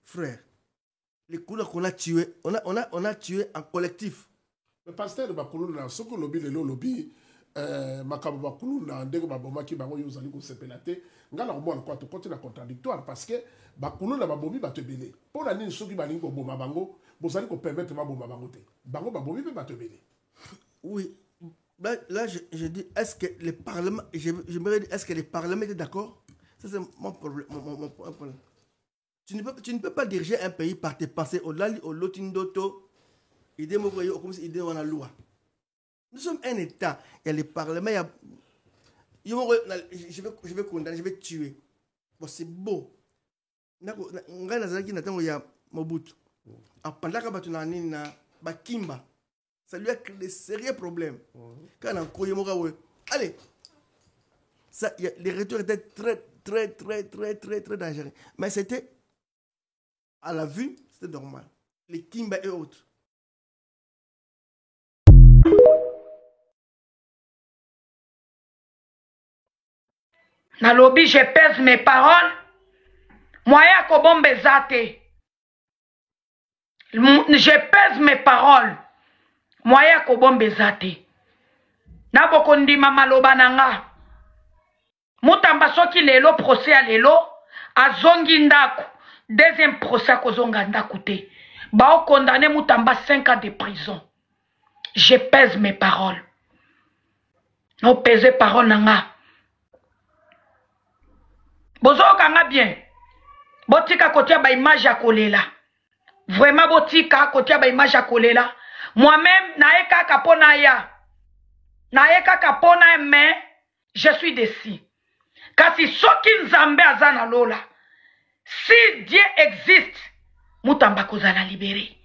Frère, les colonnes qu'on a tuées, on a tué en collectif. Le pasteur Bakuluna, ce que lobby, le lobby, Makabo Bakuluna, Ndego Babomaki, Bango Yozali, Sepelate, Ngala Romon, quoi, tu continues contradictoire parce que Bakuluna Babomi va te belé. Pour la ligne, ceux qui balingo Boma Bango, vous allez permettre ma Boma Bango. Bango Babomi va te belé. Oui. Là, je dis, est-ce que les parlements, est-ce que les parlements étaient d'accord? Ça, c'est mon problème. Mon problème. Tu ne peux pas diriger un pays par tes pensées. Au Lotindoto, idée comme si idée on a loi. Nous sommes un État. Il y a les parlements, je vais condamner, je vais tuer. Bon, c'est beau. Il y a Mobutu. Bakimba. Ça lui a créé des sérieux problèmes. Quand on a allez, ça, les retours étaient très dangereux. Mais c'était, à la vue, c'était normal. Les Kimba et autres. Na lobby, je pèse mes paroles. Moya kobombe zate. Je pèse mes paroles. Moya kobombe zate. Na bokondima maloba nanga. Mutamba soki lelo procès à lelo. Azongi ndaku. Deuxième procès à kozonga ndaku te. Bao condamné Mutamba 5 ans de prison. Je pèse mes paroles. No pèse parole nanga. Bozo kanga bien. Botika kotia ba image ya kolela. Vraiment botika kotia ba image ya kolela. Moi-même naeka kapona ya. Naeka kapona mais je suis déçu. Kasi soki nzambe azana lola. Si Dieu existe, Mutamba kozala libéré.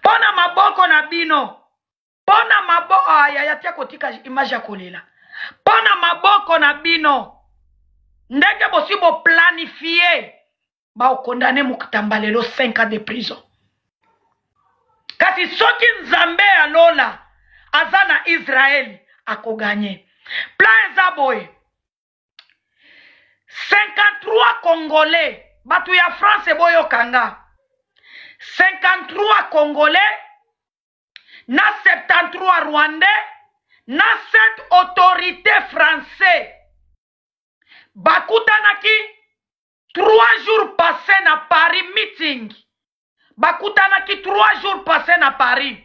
Pona maboko na bino. Pona maboko ya tia kotika image ya kolela. Pona maboko na bino. Ndenge bosi bo planifié ba condamné Mutamba lelo 5 ans de prison. Kasi soki nzambe alola azana Israël akoganye. Plan zaboy 53 Congolais batu ya France boyo kanga 53 Congolais na 73 Rwandais na 7 autorités français bakutanaki 3 jours passés na Paris meeting. Bakutanaki 3 jours passés na Paris.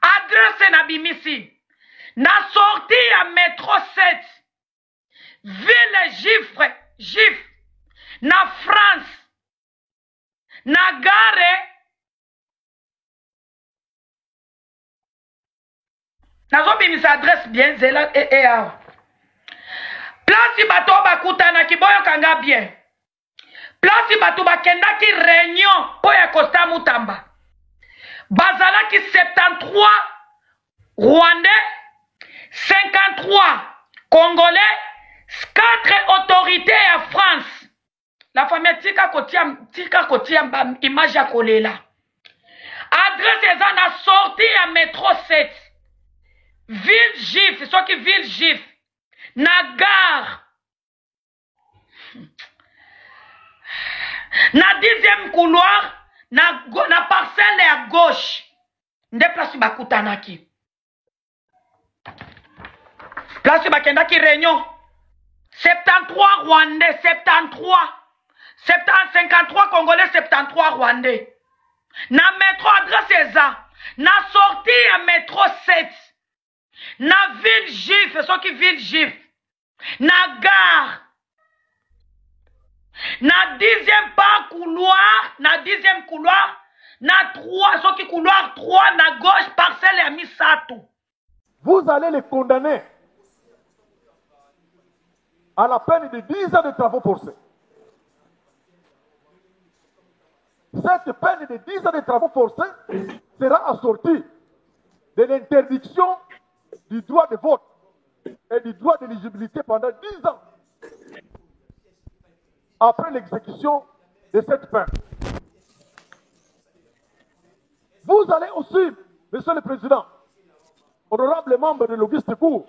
adresse na bimisi na sorti ya métro 7 ville gif na France na gare nazobimisa adresse bien zela awa place bato bakutanaki boyokanga bien place bato bakendaki réunion mpo ya Constant Mutamba bazalaki 73 Rwandais 53 Congolais 4 autorités ya France. La famille tika kotia image ya kolela. Adresse eza na sorti ya métro 7 ville juif, soki ville juif na gare na 10e couloir na parcelle à gauche nde place bakutanaki place bakendaki réunion 73 Rwandais 53 Congolais 73 Rwandais na métro adresse eza na sorti ya métro 7 na ville juif soki ville juif na gare na 10e pas couloir na 10e couloir na 3 soki couloir 3 na gauche parcelle ya misato. Vous allez les condamner à la peine de 10 ans de travaux forcés. Cette peine de 10 ans de travaux forcés sera assortie de l'interdiction du droit de vote et du droit d'éligibilité pendant 10 ans après l'exécution de cette peine. Vous allez aussi, Monsieur le Président, honorable membre de l'Auguste Cour,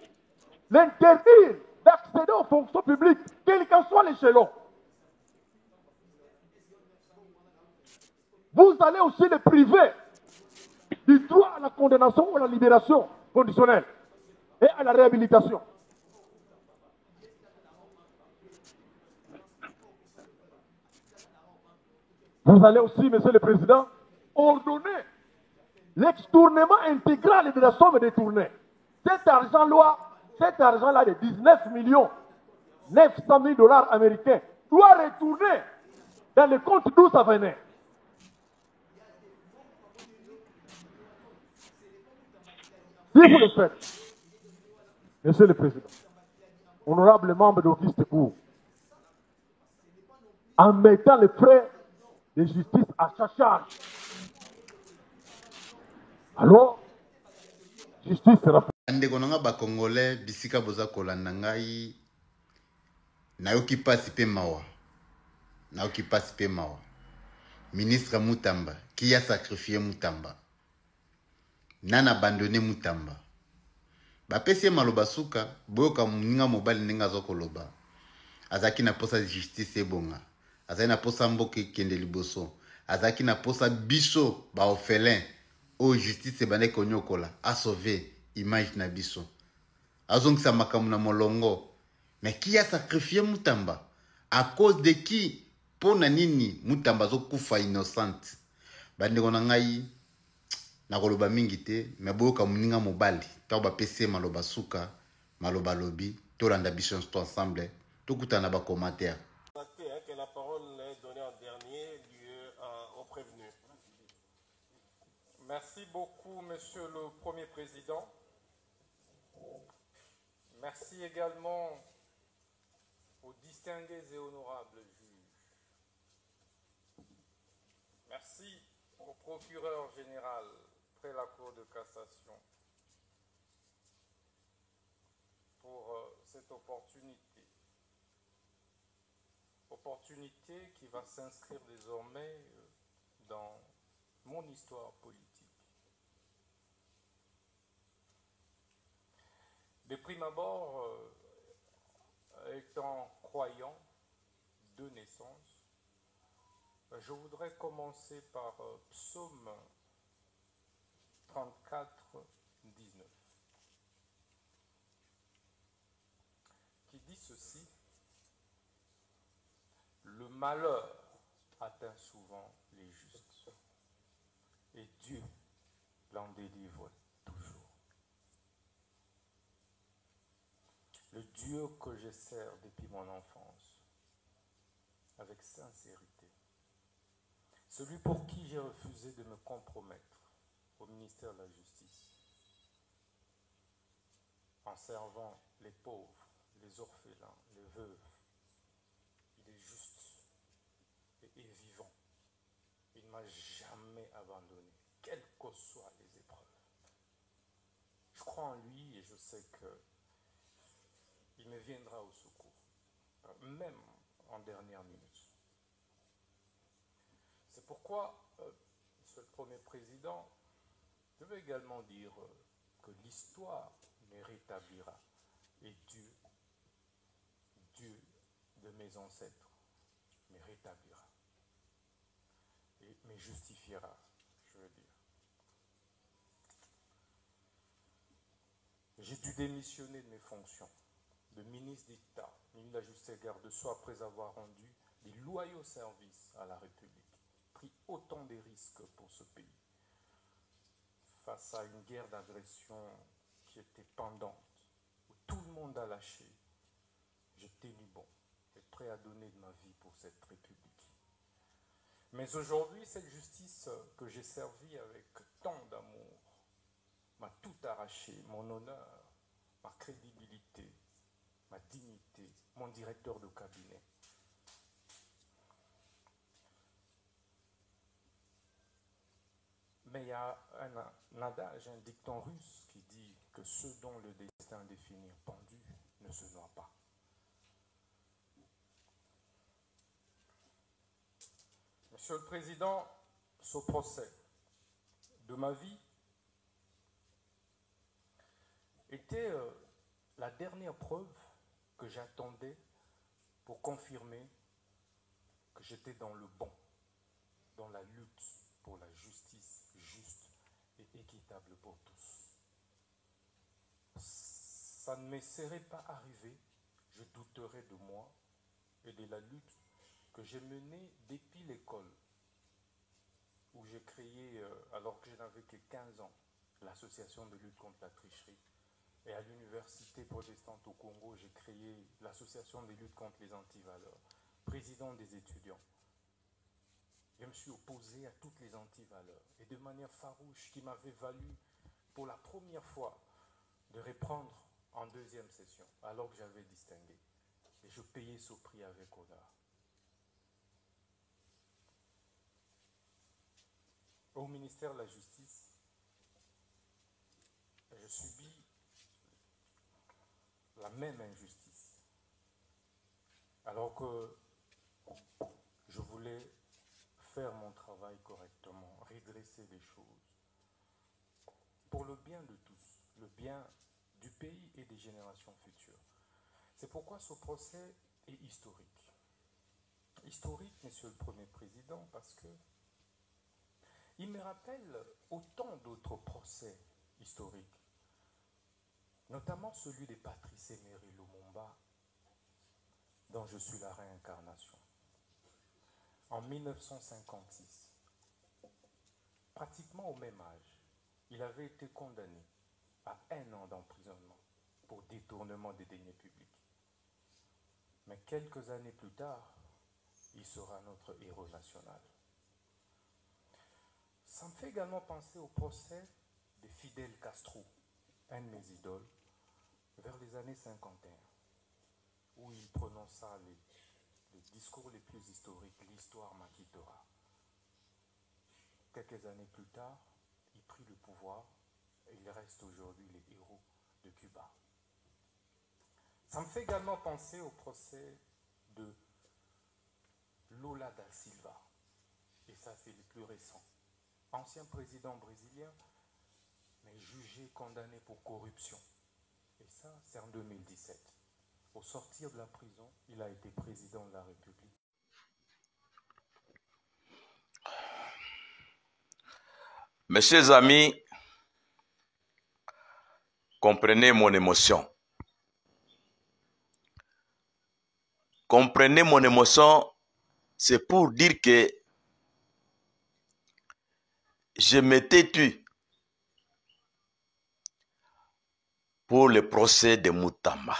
l'interdire d'accéder aux fonctions publiques, quel qu'en soit l'échelon. Vous allez aussi les priver du droit à la condamnation ou à la libération conditionnelle et à la réhabilitation. Vous allez aussi, Monsieur le Président, ordonner l'extournement intégral de la somme détournée. Cet argent-là de 19 millions 900 000 dollars américains doit retourner dans le compte d'où ça venait. Si vous le faites, Monsieur le Président, honorable membre d'Auguste Cour, en mettant les frais de justice à sa charge, alors, justice sera faite. Ndeko nanga ba Congolais bisika boza kolanda ngai nayoki pasi pe mawa. Nayoki pasi pe mawa. Ministre Mutamba qui a sacrifié Mutamba. Nana abandonné Mutamba. Ba pesi maloba suka boyoka muninga mobali ninga zokoloba. Azaki na posa justice ebonga. Azaki na posa mboke kende liboso. Azaki na posa biso ba orphelin. Oh, justice bane konyokola a sauvé image na biso. Azongisa makamu na molongo. Mais qui a sacrifié Mutamba? À cause de qui? Pona nini Mutamba zo kufa innocente. Bande kona ngai na koloba mingi te, mais boyoka muninga mobali. Ta ba pese maloba suka, maloba lobi, to landa biso ensemble, to kutana ba commentaire. Que la parole est donnée en dernier lieu au prévenu. Merci beaucoup, Monsieur le Premier Président. Merci également aux distingués et honorables juges. Merci au procureur général près la Cour de cassation pour cette opportunité. Opportunité qui va s'inscrire désormais dans mon histoire politique. De prime abord, étant croyant de naissance, je voudrais commencer par Psaume 34, 19, qui dit ceci: le malheur atteint souvent les justes, et Dieu l'en délivre Dieu que je sers depuis mon enfance, avec sincérité, celui pour qui j'ai refusé de me compromettre au ministère de la Justice, en servant les pauvres, les orphelins, les veuves. Il est juste et vivant. Il ne m'a jamais abandonné, quelles que soient les épreuves. Je crois en lui et je sais qu'il me viendra au secours, même en dernière minute. C'est pourquoi, Monsieur le Premier Président, je veux également dire que l'histoire me rétablira et Dieu de mes ancêtres me rétablira et me justifiera, je veux dire. J'ai dû démissionner de mes fonctions de ministre d'État, ministre de la Justice et garde-sceaux après avoir rendu des loyaux services à la République, pris autant de risques pour ce pays. Face à une guerre d'agression qui était pendante, où tout le monde a lâché, j'ai tenu bon et prêt à donner de ma vie pour cette République. Mais aujourd'hui, cette justice que j'ai servie avec tant d'amour m'a tout arraché, mon honneur, ma crédibilité, ma dignité, mon directeur de cabinet. Mais il y a un adage, un dicton russe qui dit que ceux dont le destin définit pendu ne se noient pas. Monsieur le Président, ce procès de ma vie était la dernière preuve que j'attendais pour confirmer que j'étais dans le bon, dans la lutte pour la justice juste et équitable pour tous. Ça ne me serait pas arrivé, je douterais de moi et de la lutte que j'ai menée depuis l'école, où j'ai créé, alors que je n'avais que 15 ans, l'association de lutte contre la tricherie. Et à l'université protestante au Congo, j'ai créé l'association de lutte contre les antivaleurs, président des étudiants. Je me suis opposé à toutes les antivaleurs, et de manière farouche, qui m'avait valu pour la première fois de reprendre en deuxième session, alors que j'avais distingué. Et je payais ce prix avec honneur. Au ministère de la Justice, je subis la même injustice. Alors que je voulais faire mon travail correctement, redresser les choses, pour le bien de tous, le bien du pays et des générations futures. C'est pourquoi ce procès est historique. Historique, Monsieur le Premier Président, parce que il me rappelle autant d'autres procès historiques, notamment celui de Patrice Emery Lumumba, dont je suis la réincarnation. En 1956, pratiquement au même âge, il avait été condamné à 1 an d'emprisonnement pour détournement des deniers publics. Mais quelques années plus tard, il sera notre héros national. Ça me fait également penser au procès de Fidel Castro, un de mes idoles, vers les années 51, où il prononça les discours les plus historiques, l'histoire m'acquittera. Quelques années plus tard, il prit le pouvoir et il reste aujourd'hui les héros de Cuba. Ça me fait également penser au procès de Lula da Silva, et ça c'est le plus récent. Ancien président brésilien, mais jugé, condamné pour corruption. Et ça, c'est en 2017. Au sortir de la prison, il a été président de la République. Mes chers amis, comprenez mon émotion. Comprenez mon émotion, c'est pour dire que je m'étais tué pour le procès de Mutamba.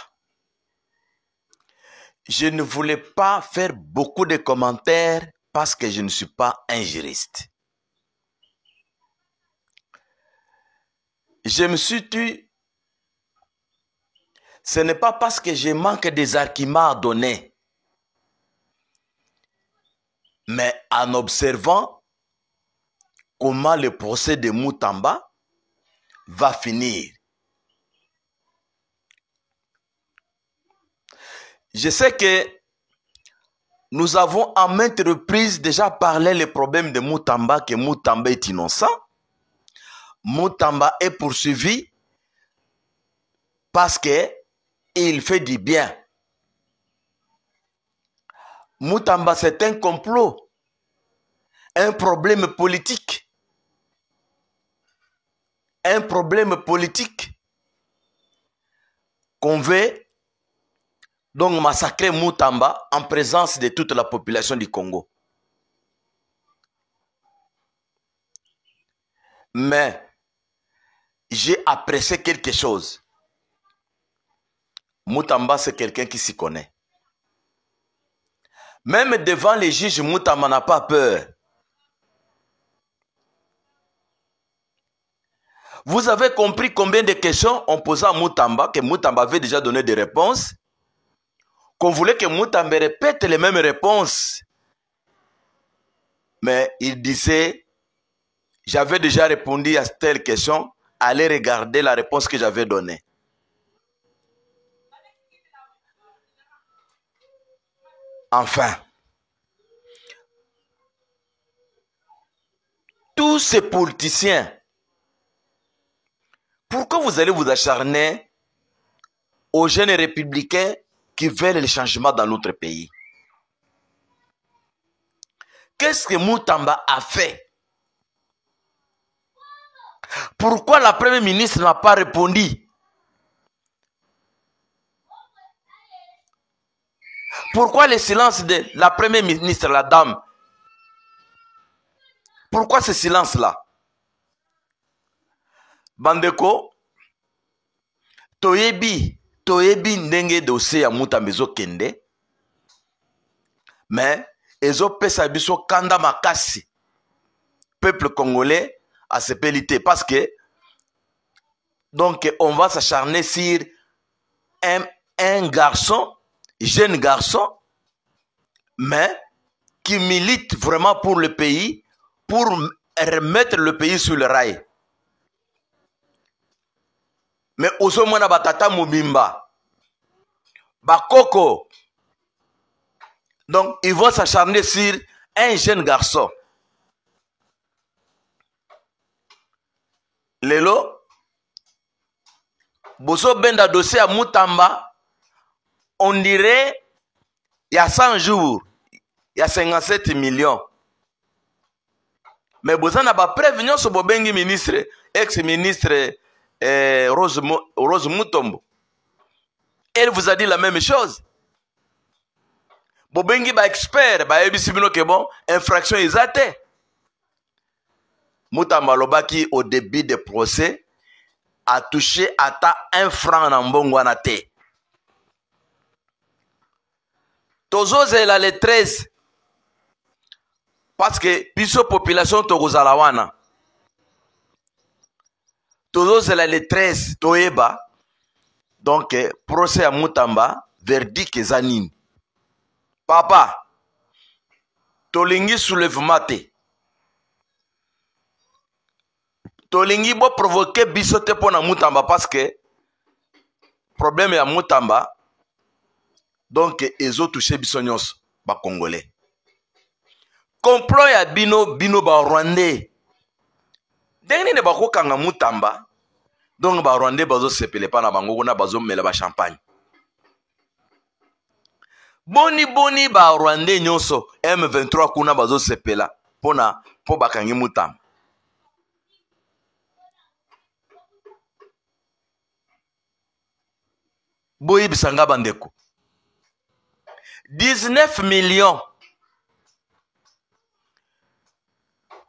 je ne voulais pas faire beaucoup de commentaires parce que je ne suis pas un juriste. Je me suis dit, ce n'est pas parce que je manque des arguments à donner, mais en observant comment le procès de Moutamba va finir. Je sais que nous avons à maintes reprises déjà parlé les problèmes de Moutamba, que Moutamba est innocent. Moutamba est poursuivi parce qu'il fait du bien. Moutamba, c'est un complot, un problème politique. Un problème politique qu'on veut donc massacrer Moutamba en présence de toute la population du Congo. Mais j'ai apprécié quelque chose. Moutamba, c'est quelqu'un qui s'y connaît. Même devant les juges, Moutamba n'a pas peur. Vous avez compris combien de questions on posait à Moutamba, que Moutamba avait déjà donné des réponses, qu'on voulait que Moutamba répète les mêmes réponses. Mais il disait, j'avais déjà répondu à telle question, allez regarder la réponse que j'avais donnée. Enfin, tous ces politiciens, pourquoi vous allez vous acharner aux jeunes républicains qui veulent le changement dans notre pays? Qu'est-ce que Moutamba a fait? Pourquoi la première ministre n'a pas répondu? Pourquoi le silence de la première ministre, la dame? Pourquoi ce silence-là? Bandeko, toyebi ndenge dossier ya Moutamba ezokende, mais ezopesa biso kanda makasi peuple congolais à se peliter, parce que donc on va s'acharner sur un garçon, jeune garçon, mais qui milite vraiment pour le pays, pour remettre le pays sur le rail. Mais ozomona batata mobimba, bakoko, donc ils vont s'acharner sur un jeune garçon. Lelo, bozo benda dossier à Moutamba, on dirait il y a 100 jours, il y a 57 millions. Mais bozo n'a pas prévenu ce bobengi ministre, ex-ministre Rose Mutombo. Elle vous a dit la même chose. Bobengi ba expert, ba ebisibino ke bon, infraction exate. Moutamba lobaki au début des procès a touché ata 1 franc na mbongo wana te. Tozozela le 13 parce que biso population tokozala wana. Tozozela le 13 toyeba. Donc procès à Moutamba, verdict ezanini. Papa, tolingi soulèvement te. Tolingi bo provoquer biso te pona Moutamba parce que problème ya Moutamba, donc ezo touché biso nyonso ba Congolais. Complot ya bino ba Rwandais. Ndenge ne bakokanga Moutamba, donc ba Rwandais bazo sepele pa na bango na bazo mela ba champagne. Boni ba Rwandais nyonso M23 kuna bazo sepela po bakangi Moutamba. Boyi bisanga bandeko. 19 millions.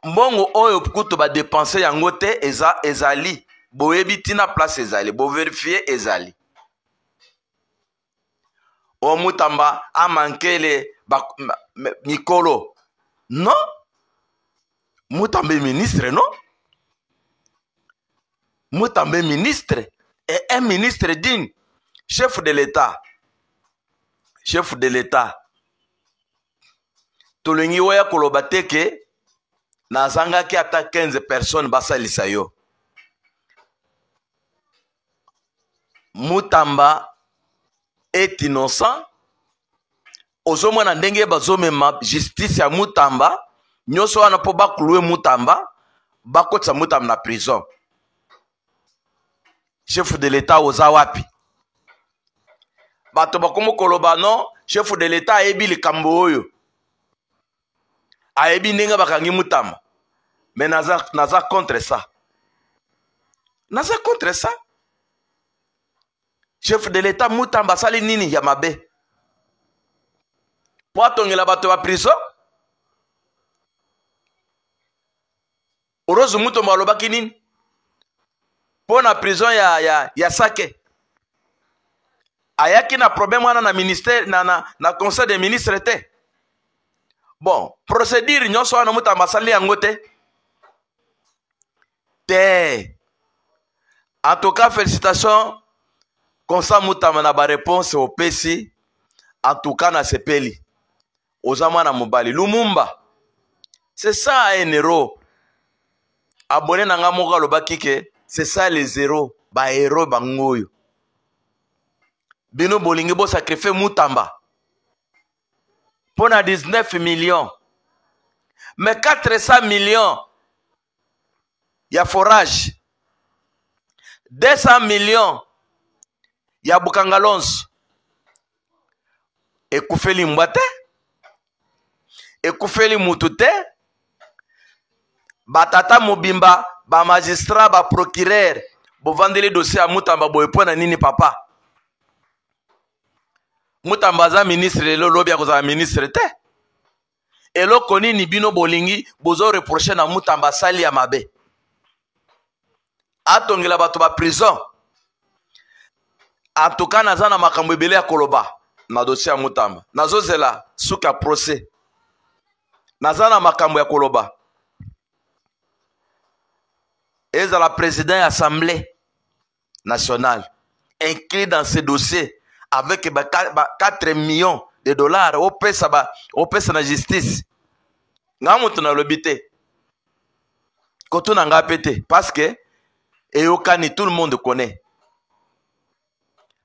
Mbongo oyo kutu ba dépenser yango te ezali. Boyebi tina place ezali. Bo vérifier ezali. O Mutamba a manqué les Mikolo. Non. Mutamba est ministre, non? Mutamba est ministre. Et un ministre digne. Chef de l'État. Chef de l'État. Tolengi waya kolobateke. Nazanga ki ata 15 personnes basalisa yo. Mutamba est innocent. Ozomwana ndenge bazomema justice ya Mutamba. Nyoso wana po bakuluwe Mutamba. Bakotsa Mutamba na prison. Chef de l'État oza wapi. Bato bakomo koloba non. Chef de l'État ayebi likambo oyo. Ayebi ndenge bakangi Mutamba. Mais naza contre ça. Naza contre ça. Chef de l'État Mutamba sali nini ya mabe. Po atongela bato ba prison. Orozu Mutamba alobaki nini? Po na prison ya Sake. Ayaki na problème wana na ministère na conseil des ministres te. Bon, procédure nyonso wana Mutamba sali yango te. En tout cas, félicitations. Constant Mutamba na ba réponse au PC. En tout cas, na sepeli. Ozama na mobali. Lumumba. C'est ça un héros. Abonné na nga moka lobaki ke. C'est ça les héros. Ba héros bangoyo. Bino bolingi bo sacrifier Mutamba. Pour 19 millions. Mais 400 millions. Il y a forage. 200 millions. Il y a Bukangalons. Et Koufeli Mbate. Et Koufeli Moutouté. Batata Mobimba. Ba magistrat, ba procureur. Bo vendeli dossier à Mutamba. Bo epona nini papa. Mutamba za ministre. Lelo lobi ya koza ministre te. Et lo koni ni bino bolingi. Bozo reproche na Mutamba sali ya mabe. Atongela bato ba prison. En tout cas, naza na makambo ebele ya koloba na dossier ya Mutamba. Nazozela suka procès. Naza na makambo ya koloba. Eza la président de l'Assemblée nationale inclus dans ce dossier avec 4 millions de dollars au pesa na justice. Ngamutu na lobité. Koto na nga pété parce que Eyokani, tout le monde connaît.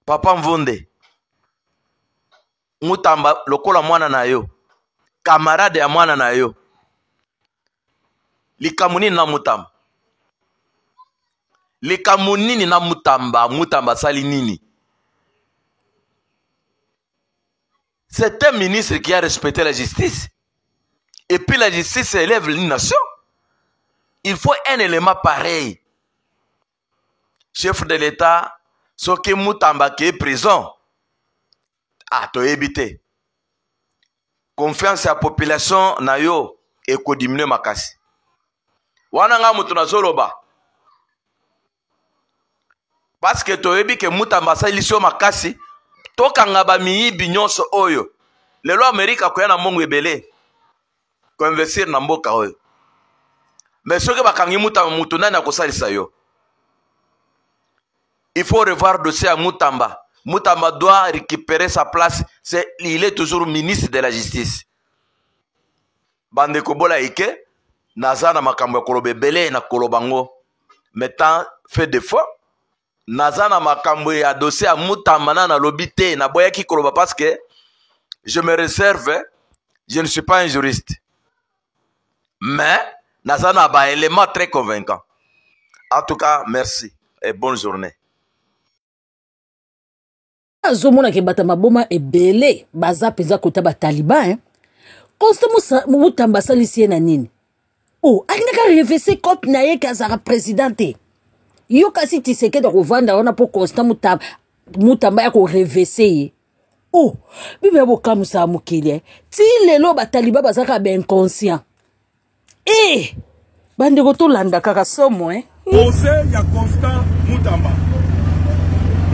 Papa Mvonde. Mutamba, lokola mwana na yo. Camarade ya mwana na yo. Likamunini na Mutamba. Likamunini na Mutamba. Mutamba sali nini. C'est un ministre qui a respecté la justice. Et puis la justice élève une nation. Il faut un élément pareil. Chef de l'État, ce qui Mutamba qui est prison, to éviter. Confiance à la population na yo et ko diminuer makasi. Wana nga mutu na zoloba. Parce que to ebi ke Mutamba sa ilisio makasi, toka nga ba miyibi nyonso oyo. Lelo Amerika ko yana mongo ebele. Ko investir na mboka oyo. Mais ce que bakangi Mutamba mutu nani akosalisa yo. Il faut revoir le dossier à Mutamba. Mutamba doit récupérer sa place. Il est toujours ministre de la justice. Bande Kobola Ike, Nazana Makambo Kolobe Bele na Kolobango. Mettant fait défaut. Nazana Makambo a dossier à Mutamba na lobité na Boyaki Koloba parce que je me réserve, je ne suis pas un juriste. Mais Nazana a un élément très convaincant. En tout cas, merci et bonne journée. Azomona ke bata maboma ebele baza peza kota ba Taliban Constant Mutamba salisi na nini oh alinaka reverser compte na ye kazara présidente yo kasi tiseke de kovanda ona po Constant Mutamba ya ko reverser oh bibe bokamusa mukile ti lelo ba Taliban bazaka ba inconscient bande ko to landa kaka somo conseil ya Constant Mutamba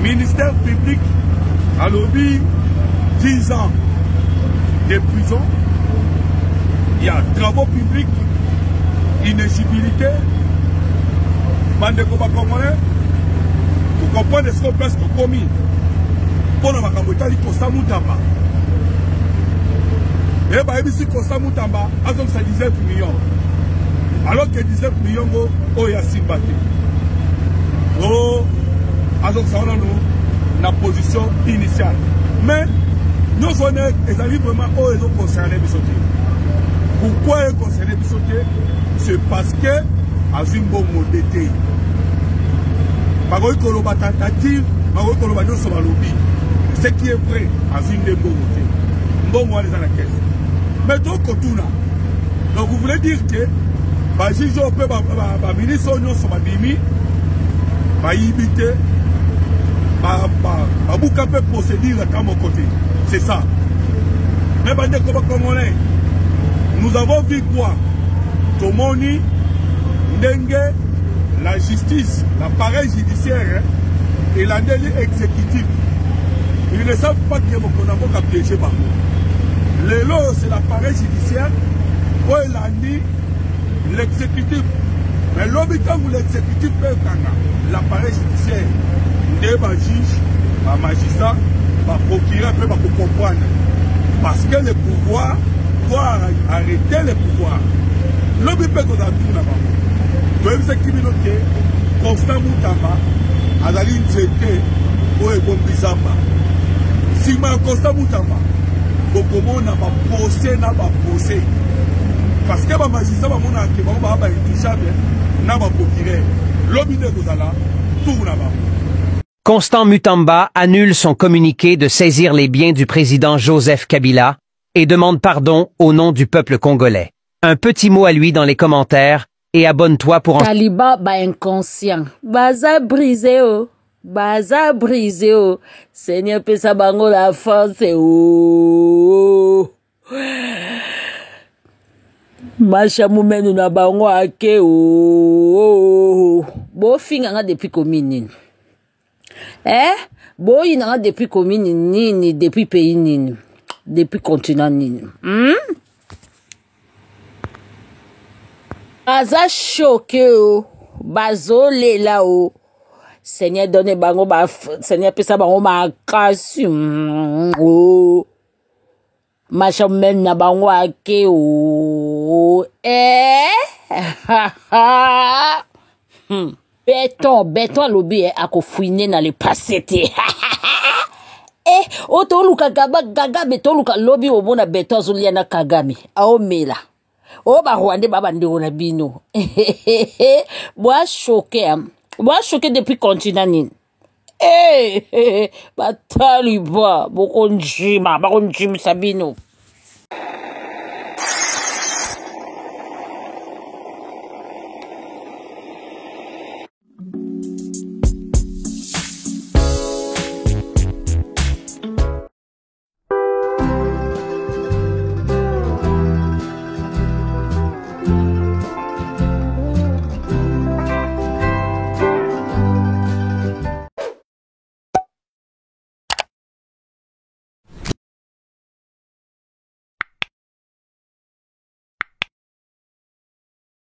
ministère public alobi 10 ans de prison, il y a travaux publics, inéligibilité, bande de combat congolais, pour comprendre ce qu'on peut se commis. Pour nous, Makambotali, Costa Moutamba. Et bien, ici, Costa Moutamba, ça 19 millions. Alors que 19 millions, il y a Simbate. Oh, alors ça, on a la position initiale. Mais, nous, on est vraiment, ils ont concerné Bissoté. Pourquoi ils ont concerné Bissoté? C'est parce que, à une bonne modalité. Par contre, il y a une tentative, ce qui est vrai, à une bonne modalité. Bon, moi, les dans la caisse. Mais donc, donc, vous voulez dire que, si je peux, ministre, on a mis, éviter, Babouka peut procéder à mon côté. C'est ça. Mais nous avons vu quoi? Tomoni, Ndenge, la justice, l'appareil judiciaire et la délit exécutif. Ils ne savent pas que mon a piégé par nous. Le lot, c'est l'appareil judiciaire, où il a dit l'exécutif. Mais l'habitant où l'exécutif peut l'appareil judiciaire, des juges, les magistrats, les procureurs peuvent comprendre. Parce que le pouvoir doit arrêter le pouvoir. L'homme peut nous attendre là-bas. Même ce qui dit que Constant Moutamba a la ligne traité pour les bons bizarres. Si je Constant Moutamba, beaucoup de monde n'a pas posé. Parce que les magistrats n'ont pas intouchable, n'a pas procuré. L'homme de Gozala, tout là-bas. Constant Moutamba annule son communiqué de saisir les biens du président Joseph Kabila et demande pardon au nom du peuple congolais. Un petit mot à lui dans les commentaires et abonne-toi pour en... Taliban ba inconscient. Baza brisé oh. Baza brisé oh. Seigneur pesa bango la force oh. Masha mumenu na bango ake oh. Bo finga nga depuis commune. Boy n'a depuis commune nini, depuis pays nini, depuis continent nini. Baza choqué oh, bazole là oh. Seigneur donne bango ba, Seigneur pesa bango ma kasi oh. Macha men na bango ake oh. Béton lobby a fouiné dans le passé. Oto luka gaga beton luka lobby au bona béton zuliana kagami. Aomela. O ba Rwanda baba ndiro na bino. Moi choqué depuis continent nini. Ba Taliban, bokonjima sabino.